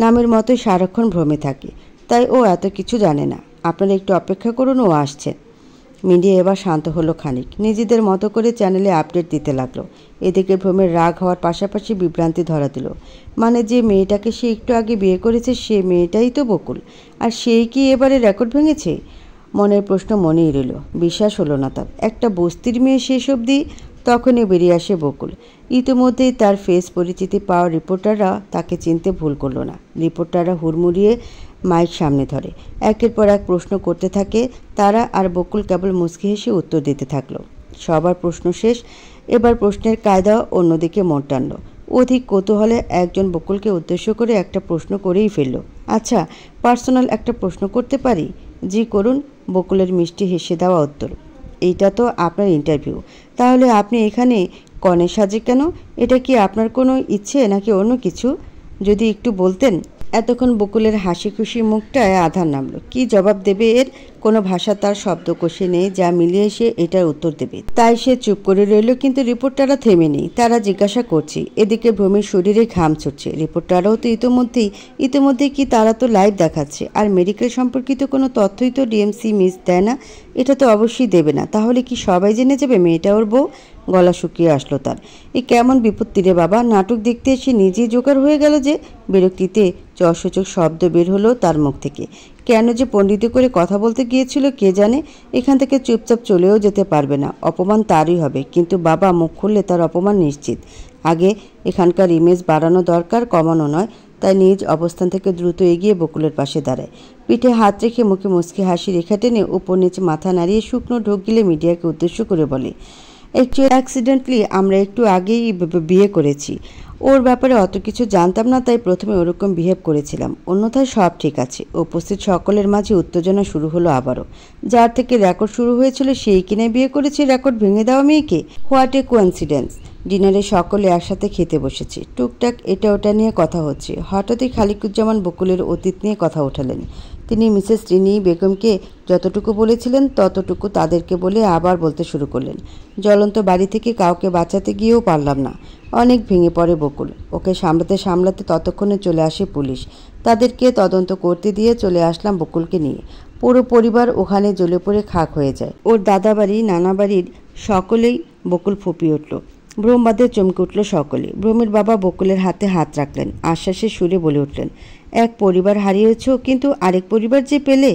নামের মতোই সারাক্ষণ ভ্রমে থাকে, তাই ও এত কিছু জানে না। আপনারা একটু অপেক্ষা করুন, ও আসছে। মিডিয়া এবার শান্ত হলো খানিক। নিজেদের মতো করে চ্যানেলে আপডেট দিতে লাগলো। এদিকে ভ্রমের রাগ হওয়ার পাশাপাশি বিভ্রান্তি ধরা দিল। মানে যে মেয়েটাকে সে একটু আগে বিয়ে করেছে সে মেয়েটাই তো বকুল, আর সেই কি এবারে রেকর্ড ভেঙেছে? মনের প্রশ্ন মনেই রইল। বিশ্বাস হলো না তার। একটা বস্তির মেয়ে শেষ অবধি। তখনই বেরিয়ে আসে বকুল। ইতিমধ্যেই তার ফেস পরিচিতি পাওয়া রিপোর্টাররা তাকে চিনতে ভুল করল না। রিপোর্টাররা হুড়মুড়িয়ে মাইক সামনে ধরে একের পর এক প্রশ্ন করতে থাকে তারা, আর বকুল কেবল মুচকি হেসে উত্তর দিতে থাকলো। সবার প্রশ্ন শেষ। এবার প্রশ্নের কায়দা অন্যদিকে মোড় টানল। অধিক কৌতূহলে একজন বকুলকে উদ্দেশ্য করে একটা প্রশ্ন করেই ফেলল, আচ্ছা পার্সোনাল একটা প্রশ্ন করতে পারি? জি করুন, বকুলের মিষ্টি হেসে দেওয়া উত্তর। এইটা তো আপনার ইন্টারভিউ, তাহলে আপনি এখানে কনে সাজে কেন? এটা কি আপনার কোনো ইচ্ছে নাকি অন্য কিছু? যদি একটু বলতেন। এতক্ষণ বকুলের হাসি খুশি মুখটায় আধার নামলো। কি জবাব দেবে এর? কোনো ভাষা তার শব্দকোষে নেই যা মিলিয়ে সে এটার উত্তর দেবে। তাই সে চুপ করে রইল। কিন্তু রিপোর্টাররা থেমে নেই। তারা জিজ্ঞাসা করছে। এদিকে ভ্রমের শরীরে ঘাম ছুটছে। রিপোর্টাররাও তো ইতিমধ্যেই কি তারা তো লাইভ দেখাচ্ছে। আর মেডিকেল সম্পর্কিত কোনো তথ্যই তো ডিএমসি মিস দেয় না। এটা তো অবশ্যই দেবে না। তাহলে কি সবাই জেনে যাবে মেয়েটা ওর বউ? গলা শুকিয়ে আসলো তার। এ কেমন বিপত্তি রে বাবা! নাটক দেখতে এসে নিজেই জোগাড় হয়ে গেল যে। বিরক্তিতে চসূচক শব্দ বের হলো তার মুখ থেকে। কেন যে পণ্ডিতি করে কথা বলতে গিয়েছিল কে জানে। এখান থেকে চুপচাপ চলেও যেতে পারবে না। অপমান তারই হবে। কিন্তু বাবা মুখ খুললে তার অপমান নিশ্চিত। আগে এখানকার ইমেজ বাড়ানো দরকার, কমানো নয়। তাই নিজ অবস্থান থেকে দ্রুত এগিয়ে বকুলের পাশে দাঁড়ায়। পিঠে হাত রেখে মুখে মুচকি হাসি রেখা টেনে উপর নিচে মাথা নাড়িয়ে শুকনো ঢোক গিলে মিডিয়াকে উদ্দেশ্য করে বলে, অ্যাক্সিডেন্টলি আমরা একটু আগেই বিয়ে করেছি। ওর ব্যাপারে অত কিছু জানতাম না, তাই প্রথমে ওরকম বিহেভ করেছিলাম। অন্যথায় সব ঠিক আছে। উপস্থিত সকলের মাঝে উত্তেজনা শুরু হলো আবারও। যার থেকে রেকর্ড শুরু হয়েছিল সেই কিনে বিয়ে করেছে রেকর্ড ভেঙে দেওয়া মেয়েকে। What a coincidence. ডিনারে সকলে একসাথে খেতে বসেছে। টুকটাক এটা ওটা নিয়ে কথা হচ্ছে। হঠাৎই খালিকুজ্জামান বকুলের অতীত নিয়ে কথা ওঠালেন। তিনি মিসেস রিনি বেগমকে যতটুকু বলেছিলেন ততটুকু তাদেরকে বলে আবার বলতে শুরু করলেন। জ্বলন্ত বাড়ি থেকে কাউকে বাঁচাতে গিয়েও পারলাম না। অনেক ভেঙে পড়ে বকুল। ওকে সামলাতে ততক্ষণে চলে আসে পুলিশ। তাদেরকে তদন্ত করতে দিয়ে চলে আসলাম বকুলকে নিয়ে। পুরো পরিবার ওখানে জ্বলে পড়ে খাক হয়ে যায়। ওর দাদা বাড়ি, নানা বাড়ির সকলেই বকুল ফুপিয়ে উঠল। ভ্রম বাদে চমকে উঠল সকলে। ভ্রমের বাবা বকুলের হাতে হাত রাখলেন। আশ্বাসের সুরে বলে উঠলেন, এক পরিবার হারিয়েছ, কিন্তু আরেক পরিবার যে পেলে।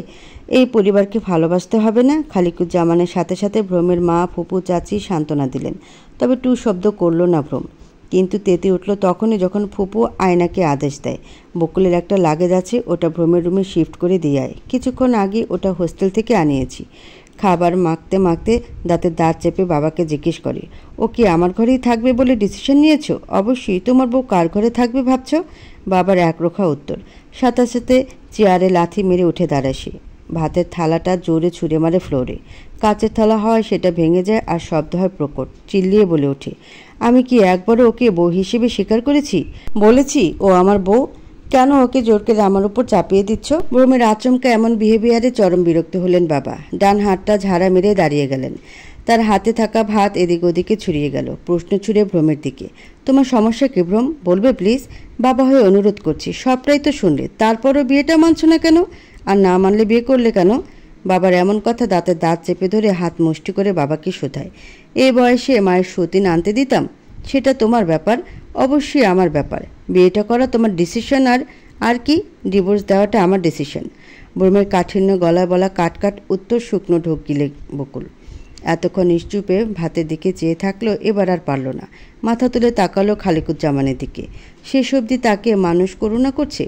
এই পরিবারকে ভালোবাসতে হবে না? খালিকুজ্জামানের সাথে সাথে ভ্রমের মা, ফুপু, চাচি সান্ত্বনা দিলেন। তবে টু শব্দ করল না ভ্রম। কিন্তু তেতে উঠল তখনই যখন ফুপু আয়নাকে আদেশ দেয়, বকুলের একটা লাগেজ আছে, ওটা ভ্রমের রুমে শিফট করে দিয়ে আয়। কিছুক্ষণ আগে ওটা হোস্টেল থেকে আনিয়েছি। খাবার মাখতে মাখতে দাঁতের দাঁত চেপে বাবাকে জিজ্ঞেস করে, ও কি আমার ঘরেই থাকবে বলে ডিসিশন নিয়েছো? অবশ্যই। তোমার বউ কার ঘরে থাকবে ভাবছ? বাবার একরোখা উত্তর। সাথে সাথে চেয়ারে লাথি মেরে উঠে দাঁড়ায় সে। ভাতের থালাটা জোরে ছুঁড়ে মারে ফ্লোরে। কাচের থালা হয় সেটা ভেঙে যায় আর শব্দ হয় প্রকট। চিল্লিয়ে বলে ওঠে, আমি কি একবারও ওকে বউ হিসেবে স্বীকার করেছি? বলেছি ও আমার বউ? কেন ওকে জোর করে আমার উপর চাপিয়ে দিচ্ছ? ভ্রমের আচমকা এমন বিহেভিয়ারে চরম বিরক্ত হলেন বাবা। ডান হাতটা ঝাড়া মেরে দাঁড়িয়ে গেলেন। তার হাতে থাকা ভাত এদিক ওদিকে ছড়িয়ে গেল। প্রশ্ন ছুড়ে ভ্রমের দিকে, তোমার সমস্যা কি ভ্রম? বলবে প্লিজ? বাবা হয়ে অনুরোধ করছি। সবটাই তো শুনলে, তারপরও বিয়েটা মানছ না কেন? আর না মানলে বিয়ে করলে কেন? বাবার এমন কথা দাঁতের দাঁত চেপে ধরে হাত মুষ্টি করে বাবাকে শোধায়। এই বয়সে মায়ের সতীন আনতে দিতাম? সেটা তোমার ব্যাপার। অবশ্যই আমার ব্যাপার। বিয়েটা করা তোমার ডিসিশন। আর কি? ডিভোর্স দেওয়াটা আমার ডিসিশন। ভ্রমের কাঠিন্য গলায় বলা কাট উত্তর শুকনো ঢোক গিলে বকুল। এতক্ষণ নিশ্চুপে ভাতের দিকে চেয়ে থাকলো, এবার আর পারল না। মাথা তুলে তাকালো খালিকুজ্জামানের দিকে। শেষ অবধি তাকে মানুষ করুণা করছে।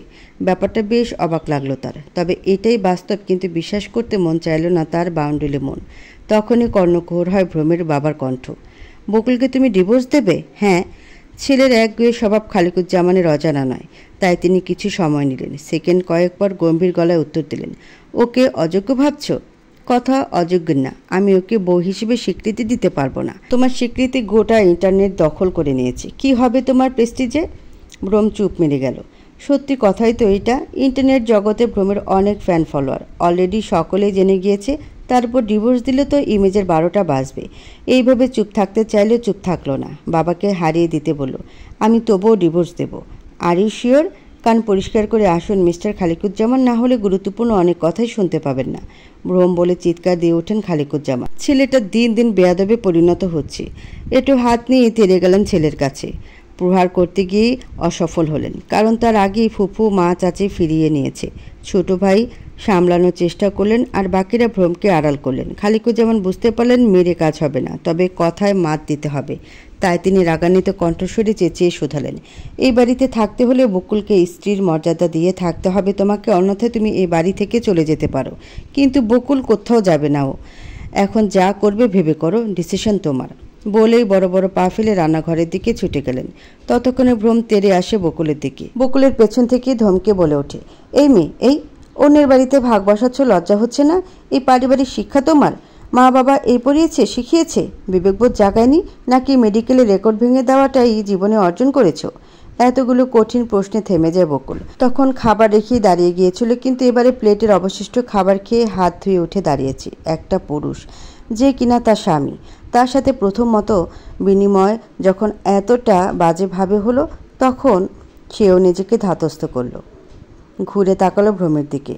ব্যাপারটা বেশ অবাক লাগলো তার। তবে এটাই বাস্তব, কিন্তু বিশ্বাস করতে মন চাইল না তার বাউন্ডুলে মন। তখনই কর্ণকুহর হয় ভ্রমের বাবার কণ্ঠ। বকুলকে তুমি ডিভোর্স দেবে? হ্যাঁ। ছেলের একগুঁয়ে স্বভাব খালিকুজ্জামানের অজানা নয়, তাই তিনি কিছু সময় নিলেন। সেকেন্ড কয়েক পর গম্ভীর গলায় উত্তর দিলেন, ওকে অযোগ্য ভাবছ? কথা অযোগ্য না, আমি ওকে বউ হিসেবে স্বীকৃতি দিতে পারবো না। তোমার স্বীকৃতি গোটা ইন্টারনেট দখল করে নিয়েছে, কি হবে তোমার প্রেস্টিজে? ভ্রম চুপ মেরে গেল। সত্যি কথাই তো এটা। ইন্টারনেট জগতে ভ্রমের অনেক ফ্যান ফলোয়ার, অলরেডি সকলেই জেনে গিয়েছে। তারপর ডিভোর্স দিলে তো ইমেজের 12টা বাজবে। এইভাবে চুপ থাকতে চাইলেও চুপ থাকলো না। বাবাকে হারিয়ে দিতে বলল, আমি তবুও divorce Dev. Are you sure? কান পরিষ্কার করে আসুন মিস্টার খালিকুজ্জামান, না হলে গুরুত্বপূর্ণ অনেক কথাই শুনতে পাবেন না। ভ্রম বলে চিৎকার দিয়ে ওঠেন খালিকুজ্জামান। ছেলেটা দিন দিন বেয়াদবে পরিণত হচ্ছে। একটু হাত নিয়ে তেড়ে গেলেন ছেলের কাছে। প্রহার করতে গিয়েই অসফল হলেন, কারণ তার আগেই ফুফু মা চাচি ফিরিয়ে নিয়েছে। ছোট ভাই সামলানোর চেষ্টা করলেন, আর বাকিরা ভ্রমকে আড়াল করলেন। খালিকুজ্জামান বুঝতে পারলেন মেরে কাজ হবে না, তবে কথায় মাত দিতে হবে। তাই তিনি রাগান্বিত কণ্ঠস্বরে চেঁচিয়ে শোধালেন, এই বাড়িতে থাকতে হলে বকুলকে স্ত্রীর মর্যাদা দিয়ে থাকতে হবে তোমাকে, অন্যথায় তুমি এই বাড়ি থেকে চলে যেতে পারো। কিন্তু বকুল কোথাও যাবে না। ও এখন যা করবে ভেবে করো, ডিসিশন তোমার। বলেই বড় বড় পা ফেলে রান্নাঘরের দিকে ছুটে গেলেন। ততক্ষণে ভ্রম তেড়ে আসে বকুলের দিকে। বকুলের পেছন থেকে ধমকে বলে ওঠে, এই মেয়ে, এই অন্যের বাড়িতে ভাগ বসাচ্ছ, লজ্জা হচ্ছে না? এই পারিবারিক শিক্ষা তোমার? মা বাবা এই পড়িয়েছে, শিখিয়েছে? বিবেকবোধ জাগায়নি নাকি? মেডিকেলে রেকর্ড ভেঙে দেওয়াটাই জীবনে অর্জন করেছো? এতগুলো কঠিন প্রশ্নে থেমে যায় বকুল। তখন খাবার রেখেই দাঁড়িয়ে গিয়েছিল, কিন্তু এবারে প্লেটের অবশিষ্ট খাবার খেয়ে হাত ধুয়ে উঠে দাঁড়িয়েছে একটা পুরুষ, যে কিনা তার স্বামী। তার সাথে প্রথম মতো বিনিময় যখন এতটা বাজেভাবে হলো, তখন সেও নিজেকে ধাতস্থ করল। ঘুরে তাকালো ভ্রমের দিকে,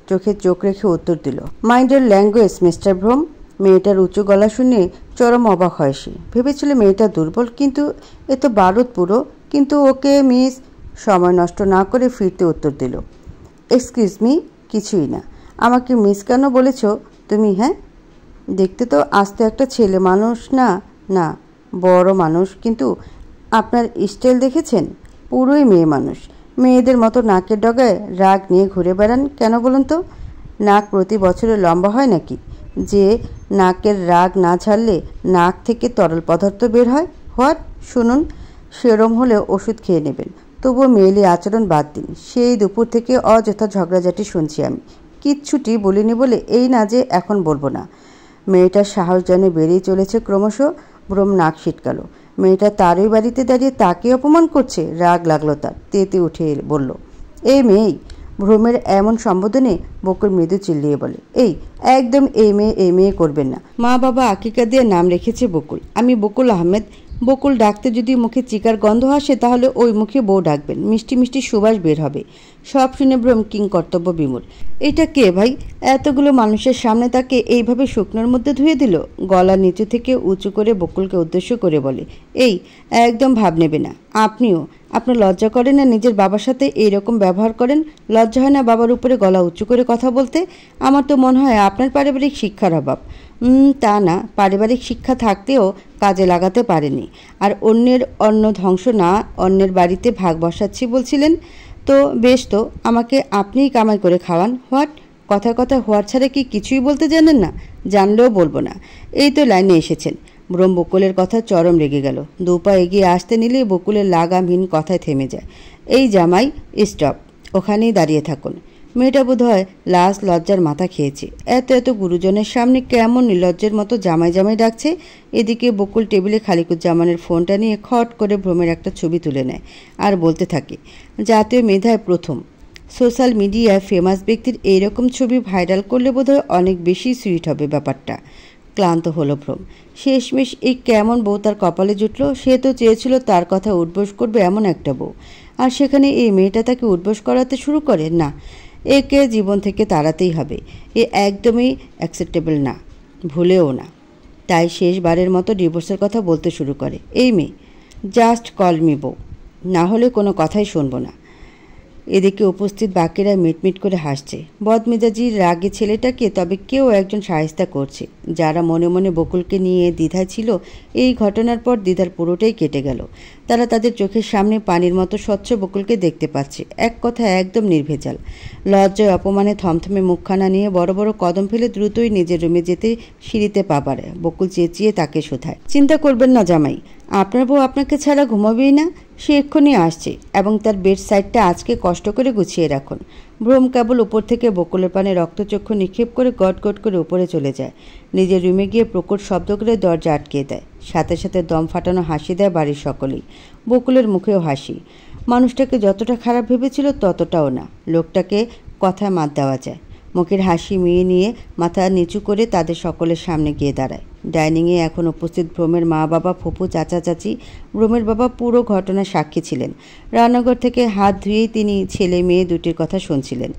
চোখে চোখ রেখে উত্তর দিল, মাইন্ড ইওর ল্যাঙ্গুয়েজ মিস্টার ভ্রম। মেয়েটার উঁচু গলা শুনে চরম অবাক হয় সে। ভেবেছিল মেয়েটা দুর্বল, কিন্তু এ তো বারুদ পুরো। কিন্তু ওকে মিস সময় নষ্ট না করে ফিরতে উত্তর দিল, এক্সকিউজ মি, কিছুই না। আমাকে মিস কেন বলেছ তুমি? হ্যাঁ, দেখতে তো আস্ত একটা ছেলে মানুষ না, না বড় মানুষ, কিন্তু আপনার স্টাইল দেখেছেন? পুরোই মেয়ে মানুষ। মেয়েদের মতো নাকের ডগায় রাগ নিয়ে ঘুরে বেড়ান কেন বলুন তো? নাক প্রতি বছরে লম্বা হয় নাকি, যে নাকের রাগ না ছাড়লে নাক থেকে তরল পদার্থ বের হয়? হোয়াট? শুনুন, সেরম হলে ওষুধ খেয়ে নেবেন। তবুও মেয়েলি আচরণ বাদ দিন। সেই দুপুর থেকে অযথা ঝগড়াঝাটি শুনছি আমি। কিচ্ছুটি বলিনি বলে এই না যে এখন বলবো না। মেয়েটার সাহস যেন বেড়েই চলেছে ক্রমশ। ভ্রম নাক ছিটকাল। মেয়েটা তারই বাড়িতে দাঁড়িয়ে তাকে অপমান করছে। রাগ লাগলো তার, তেতে উঠে বলল, এই মেয়ে। ভ্রমের এমন সম্বোধনে বকুল মৃদু চিল্লিয়ে বলে, এই একদম এই মেয়ে করবেন না। মা বাবা আকিকা দিয়ে নাম রেখেছে বকুল। আমি বকুল আহমেদ। বকুল ডাকতে যদি মুখে চিকার গন্ধ আসে, তাহলে ওই মুখে বউ ডাকবেন, মিষ্টি মিষ্টি সুবাস বের হবে। সব শুনে ভ্রম কিং কর্তব্য বিমূঢ়। এটা কে ভাই? এতগুলো মানুষের সামনে তাকে এইভাবে শুকনোর মধ্যে ধুয়ে দিল। গলা নিচু থেকে উঁচু করে বকুলকে উদ্দেশ্য করে বলে, এই একদম ভাব নেবে না। আপনিও, আপনার লজ্জা করে না নিজের বাবার সাথে এইরকম ব্যবহার করেন? লজ্জা হয় না বাবার উপরে গলা উঁচু করে কথা বলতে? আমার তো মনে হয় আপনার পারিবারিক শিক্ষার অভাব। তা না, পারিবারিক শিক্ষা থাকতেও কাজে লাগাতে পারেনি। আর অন্যের অন্ন ধ্বংস না, অন্যের বাড়িতে ভাগ বসাচ্ছি বলছিলেন তো? বেশ তো, আমাকে আপনিই কামাই করে খাওয়ান। হোয়াট? কথায় কথায় হোয়াট ছাড়া কি কিছুই বলতে জানেন না? জানলেও বলবো না। এই তো লাইনে এসেছেন। ভ্রম বকুলের কথা চরম রেগে গেল। দুপা এগিয়ে আসতে নিলেই বকুলের লাগামহীন কথায় থেমে যায়। এই জামাই, স্টপ, ওখানেই দাঁড়িয়ে থাকুন। মেয়েটা বোধ হয় লাশ লজ্জার মাথা খেয়েছে। এত গুরুজনের সামনে কেমন নির্লজ্জের মতো জামাই জামাই ডাকছে। এদিকে বকুল টেবিলে খালিকুজ্জামানের ফোনটা নিয়ে খট করে ভ্রমের একটা ছবি তুলে নেয় আর বলতে থাকে, জাতীয় মেধায় প্রথম। সোশ্যাল মিডিয়ায় ফেমাস ব্যক্তির এইরকম ছবি ভাইরাল করলে বোধহয় অনেক বেশি সুইট হবে ব্যাপারটা। ক্লান্ত হলো ভ্রম। শেষমেশ এই কেমন বউ তার কপালে জুটল। সে তো চেয়েছিল তার কথা উঠবোস করবে এমন একটা বউ, আর সেখানে এই মেয়েটা তাকে উঠবোস করাতে শুরু করে। না, একে জীবন থেকে তাড়াতেই হবে। এ একদমই অ্যাকসেপ্টেবল না, ভুলেও না। তাই শেষবারের মতো ডিভোর্সের কথা বলতে শুরু করে, এই মেয়ে, জাস্ট কল মি বউ, না হলে কোনো কথাই শুনবো না। এদিকে উপস্থিত বাকিরা মিটমিট করে হাসছে। বদমেজাজি রাগে ছেলেটাকে তবে কেউ একজন শায়েস্তা করছে। যারা মনে মনে বকুলকে নিয়ে দ্বিধায় ছিল, এই ঘটনার পর দ্বিধার পুরোটাই কেটে গেল। তারা তাদের চোখের সামনে পানির মতো স্বচ্ছ বকুলকে দেখতে পাচ্ছে, এক কথা একদম নির্ভেজাল। লজ্জায় অপমানে থমথমে মুখখানা নিয়ে বড় বড় কদম ফেলে দ্রুতই নিজের রুমে যেতে সিঁড়িতে পা বাড়ায়। বকুল চেঁচিয়ে তাকে শোধায়, চিন্তা করবেন না জামাই, আপনার বউ আপনাকে ছাড়া ঘুমাবেই না, সে এক্ষুনি আসছে, এবং তার বেড সাইডটা আজকে কষ্ট করে গুছিয়ে রাখুন। ভ্রম কেবল উপর থেকে বকুলের পানে রক্তচক্ষু নিক্ষেপ করে গট গট করে উপরে চলে যায়। নিজের রুমে গিয়ে প্রকট শব্দ করে দরজা আটকে দেয়। সাথে সাথে দম ফাটানো হাসি দেয় বাড়ির সকলেই। বকুলের মুখেও হাসি। মানুষটাকে যতটা খারাপ ভেবেছিল ততটাও না। লোকটাকে কথায় মাত দেওয়া যায়। মুখের হাসি মিয়ে নিয়ে মাথা নিচু করে তাদের সকলের সামনে গিয়ে দাঁড়ায়। ডাইনিংয়ে এখন উপস্থিত ভ্রমের মা বাবা, ফুপু, চাচা চাচি। ভ্রমের বাবা পুরো ঘটনার সাক্ষী ছিলেন। রান্নাঘর থেকে হাত ধুয়েই তিনি ছেলে মেয়ে দুটির কথা শুনছিলেন।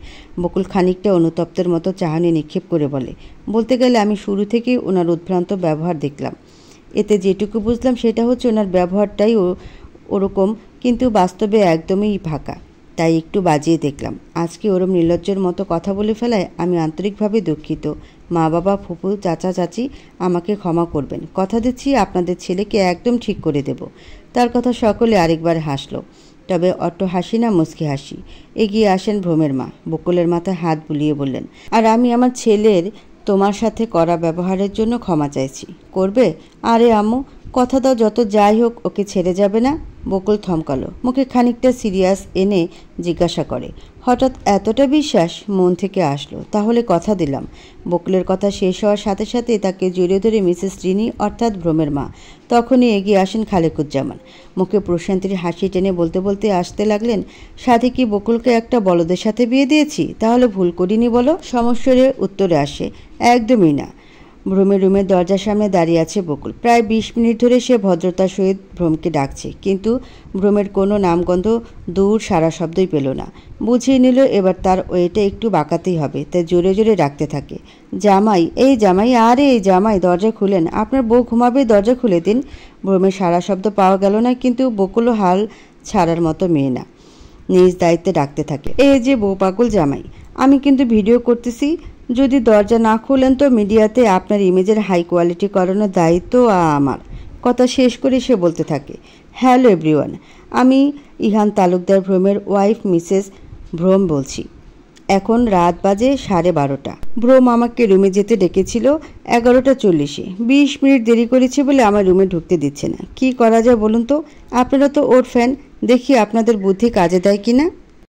বকুল খানিকটা অনুতপ্তের মতো চাহনি নিক্ষেপ করে বলতে গেলে আমি শুরু থেকেই ওনার উদ্ভ্রান্ত ব্যবহার দেখলাম। এতে যেটুকু বুঝলাম সেটা হচ্ছে ওনার ব্যবহারটাই ওরকম, কিন্তু বাস্তবে একদমই ফাঁকা। তাই একটু বাজিয়ে দেখলাম। আজকে ওরম নির্লজ্জের মতো কথা বলে ফেলায় আমি আন্তরিকভাবে দুঃখিত। মা বাবা, ফুপু, চাচা চাচি, আমাকে ক্ষমা করবেন। কথা দিচ্ছি আপনাদের ছেলেকে একদম ঠিক করে দেব। তার কথা সকলে আরেকবার হাসল, তবে অট্ট হাসি না, মুচকি হাসি। এগিয়ে আসেন ভ্রমের মা, বকুলের মাথায় হাত বুলিয়ে বললেন, আর আমি আমার ছেলের তোমার সাথে করা ব্যবহারের জন্য ক্ষমা চাইছি। করবে? আরে আম্মু, কথা দাও যত যাই হোক ওকে ছেড়ে যাবে না। বকুল থমকালো, মুখে খানিকটা সিরিয়াস এনে জিজ্ঞাসা করে, হঠাৎ এতটা বিশ্বাস মন থেকে আসলো? তাহলে কথা দিলাম। বকুলের কথা শেষ হওয়ার সাথে সাথে তাকে জড়িয়ে ধরে মিসেস রিনি অর্থাৎ ভ্রমের মা। তখনই এগিয়ে আসেন খালেকুজ্জামান। মুখে প্রশান্তির হাসি টেনে বলতে বলতে আসতে লাগলেন, সাথে কি বকুলকে একটা বলদের সাথে বিয়ে দিয়েছি? তাহলে ভুল করিনি বলো? সমস্যারে উত্তরে আসে, একদমই না। ভ্রমের রুমের দরজার সামনে দাঁড়িয়ে আছে বকুল। প্রায় 20 মিনিট ধরে সে ভদ্রতার সহিত ভ্রমকে ডাকছে, কিন্তু ভ্রমের কোনো নামগন্ধ দূর সারা শব্দই পেল না। বুঝিয়ে নিল এবার তার ওয়েটা একটু বাঁকাতেই হবে, তাই জোরে জোরে ডাকতে থাকে, জামাই, এই জামাই, আরে এই জামাই, দরজা খুলেন, আপনার বউ ঘুমাবে, দরজা খুলে দিন। ভ্রমের সারা শব্দ পাওয়া গেল না, কিন্তু বকুলও হাল ছাড়ার মতো মেয়ে না, নিজ দায়িত্বে ডাকতে থাকে, এই যে বউ পাগল জামাই, আমি কিন্তু ভিডিও করতেছি, যদি দরজা না খুলেন তো মিডিয়াতে আপনার ইমেজের হাই কোয়ালিটি করানোর দায়িত্ব আমার। কথা শেষ করে সে বলতে থাকে, হ্যালো এভরিওয়ান, আমি ইহান তালুকদার ভ্রমের ওয়াইফ মিসেস ভ্রম বলছি। এখন রাত বাজে 12:30। ভ্রম আমাকে রুমে যেতে ডেকেছিল 11:40-এ। 20 মিনিট দেরি করেছে বলে আমার রুমে ঢুকতে দিচ্ছে না। কি করা যায় বলুন তো? আপনারা তো ওর ফ্যান, দেখি আপনাদের বুদ্ধি কাজে দেয় কিনা।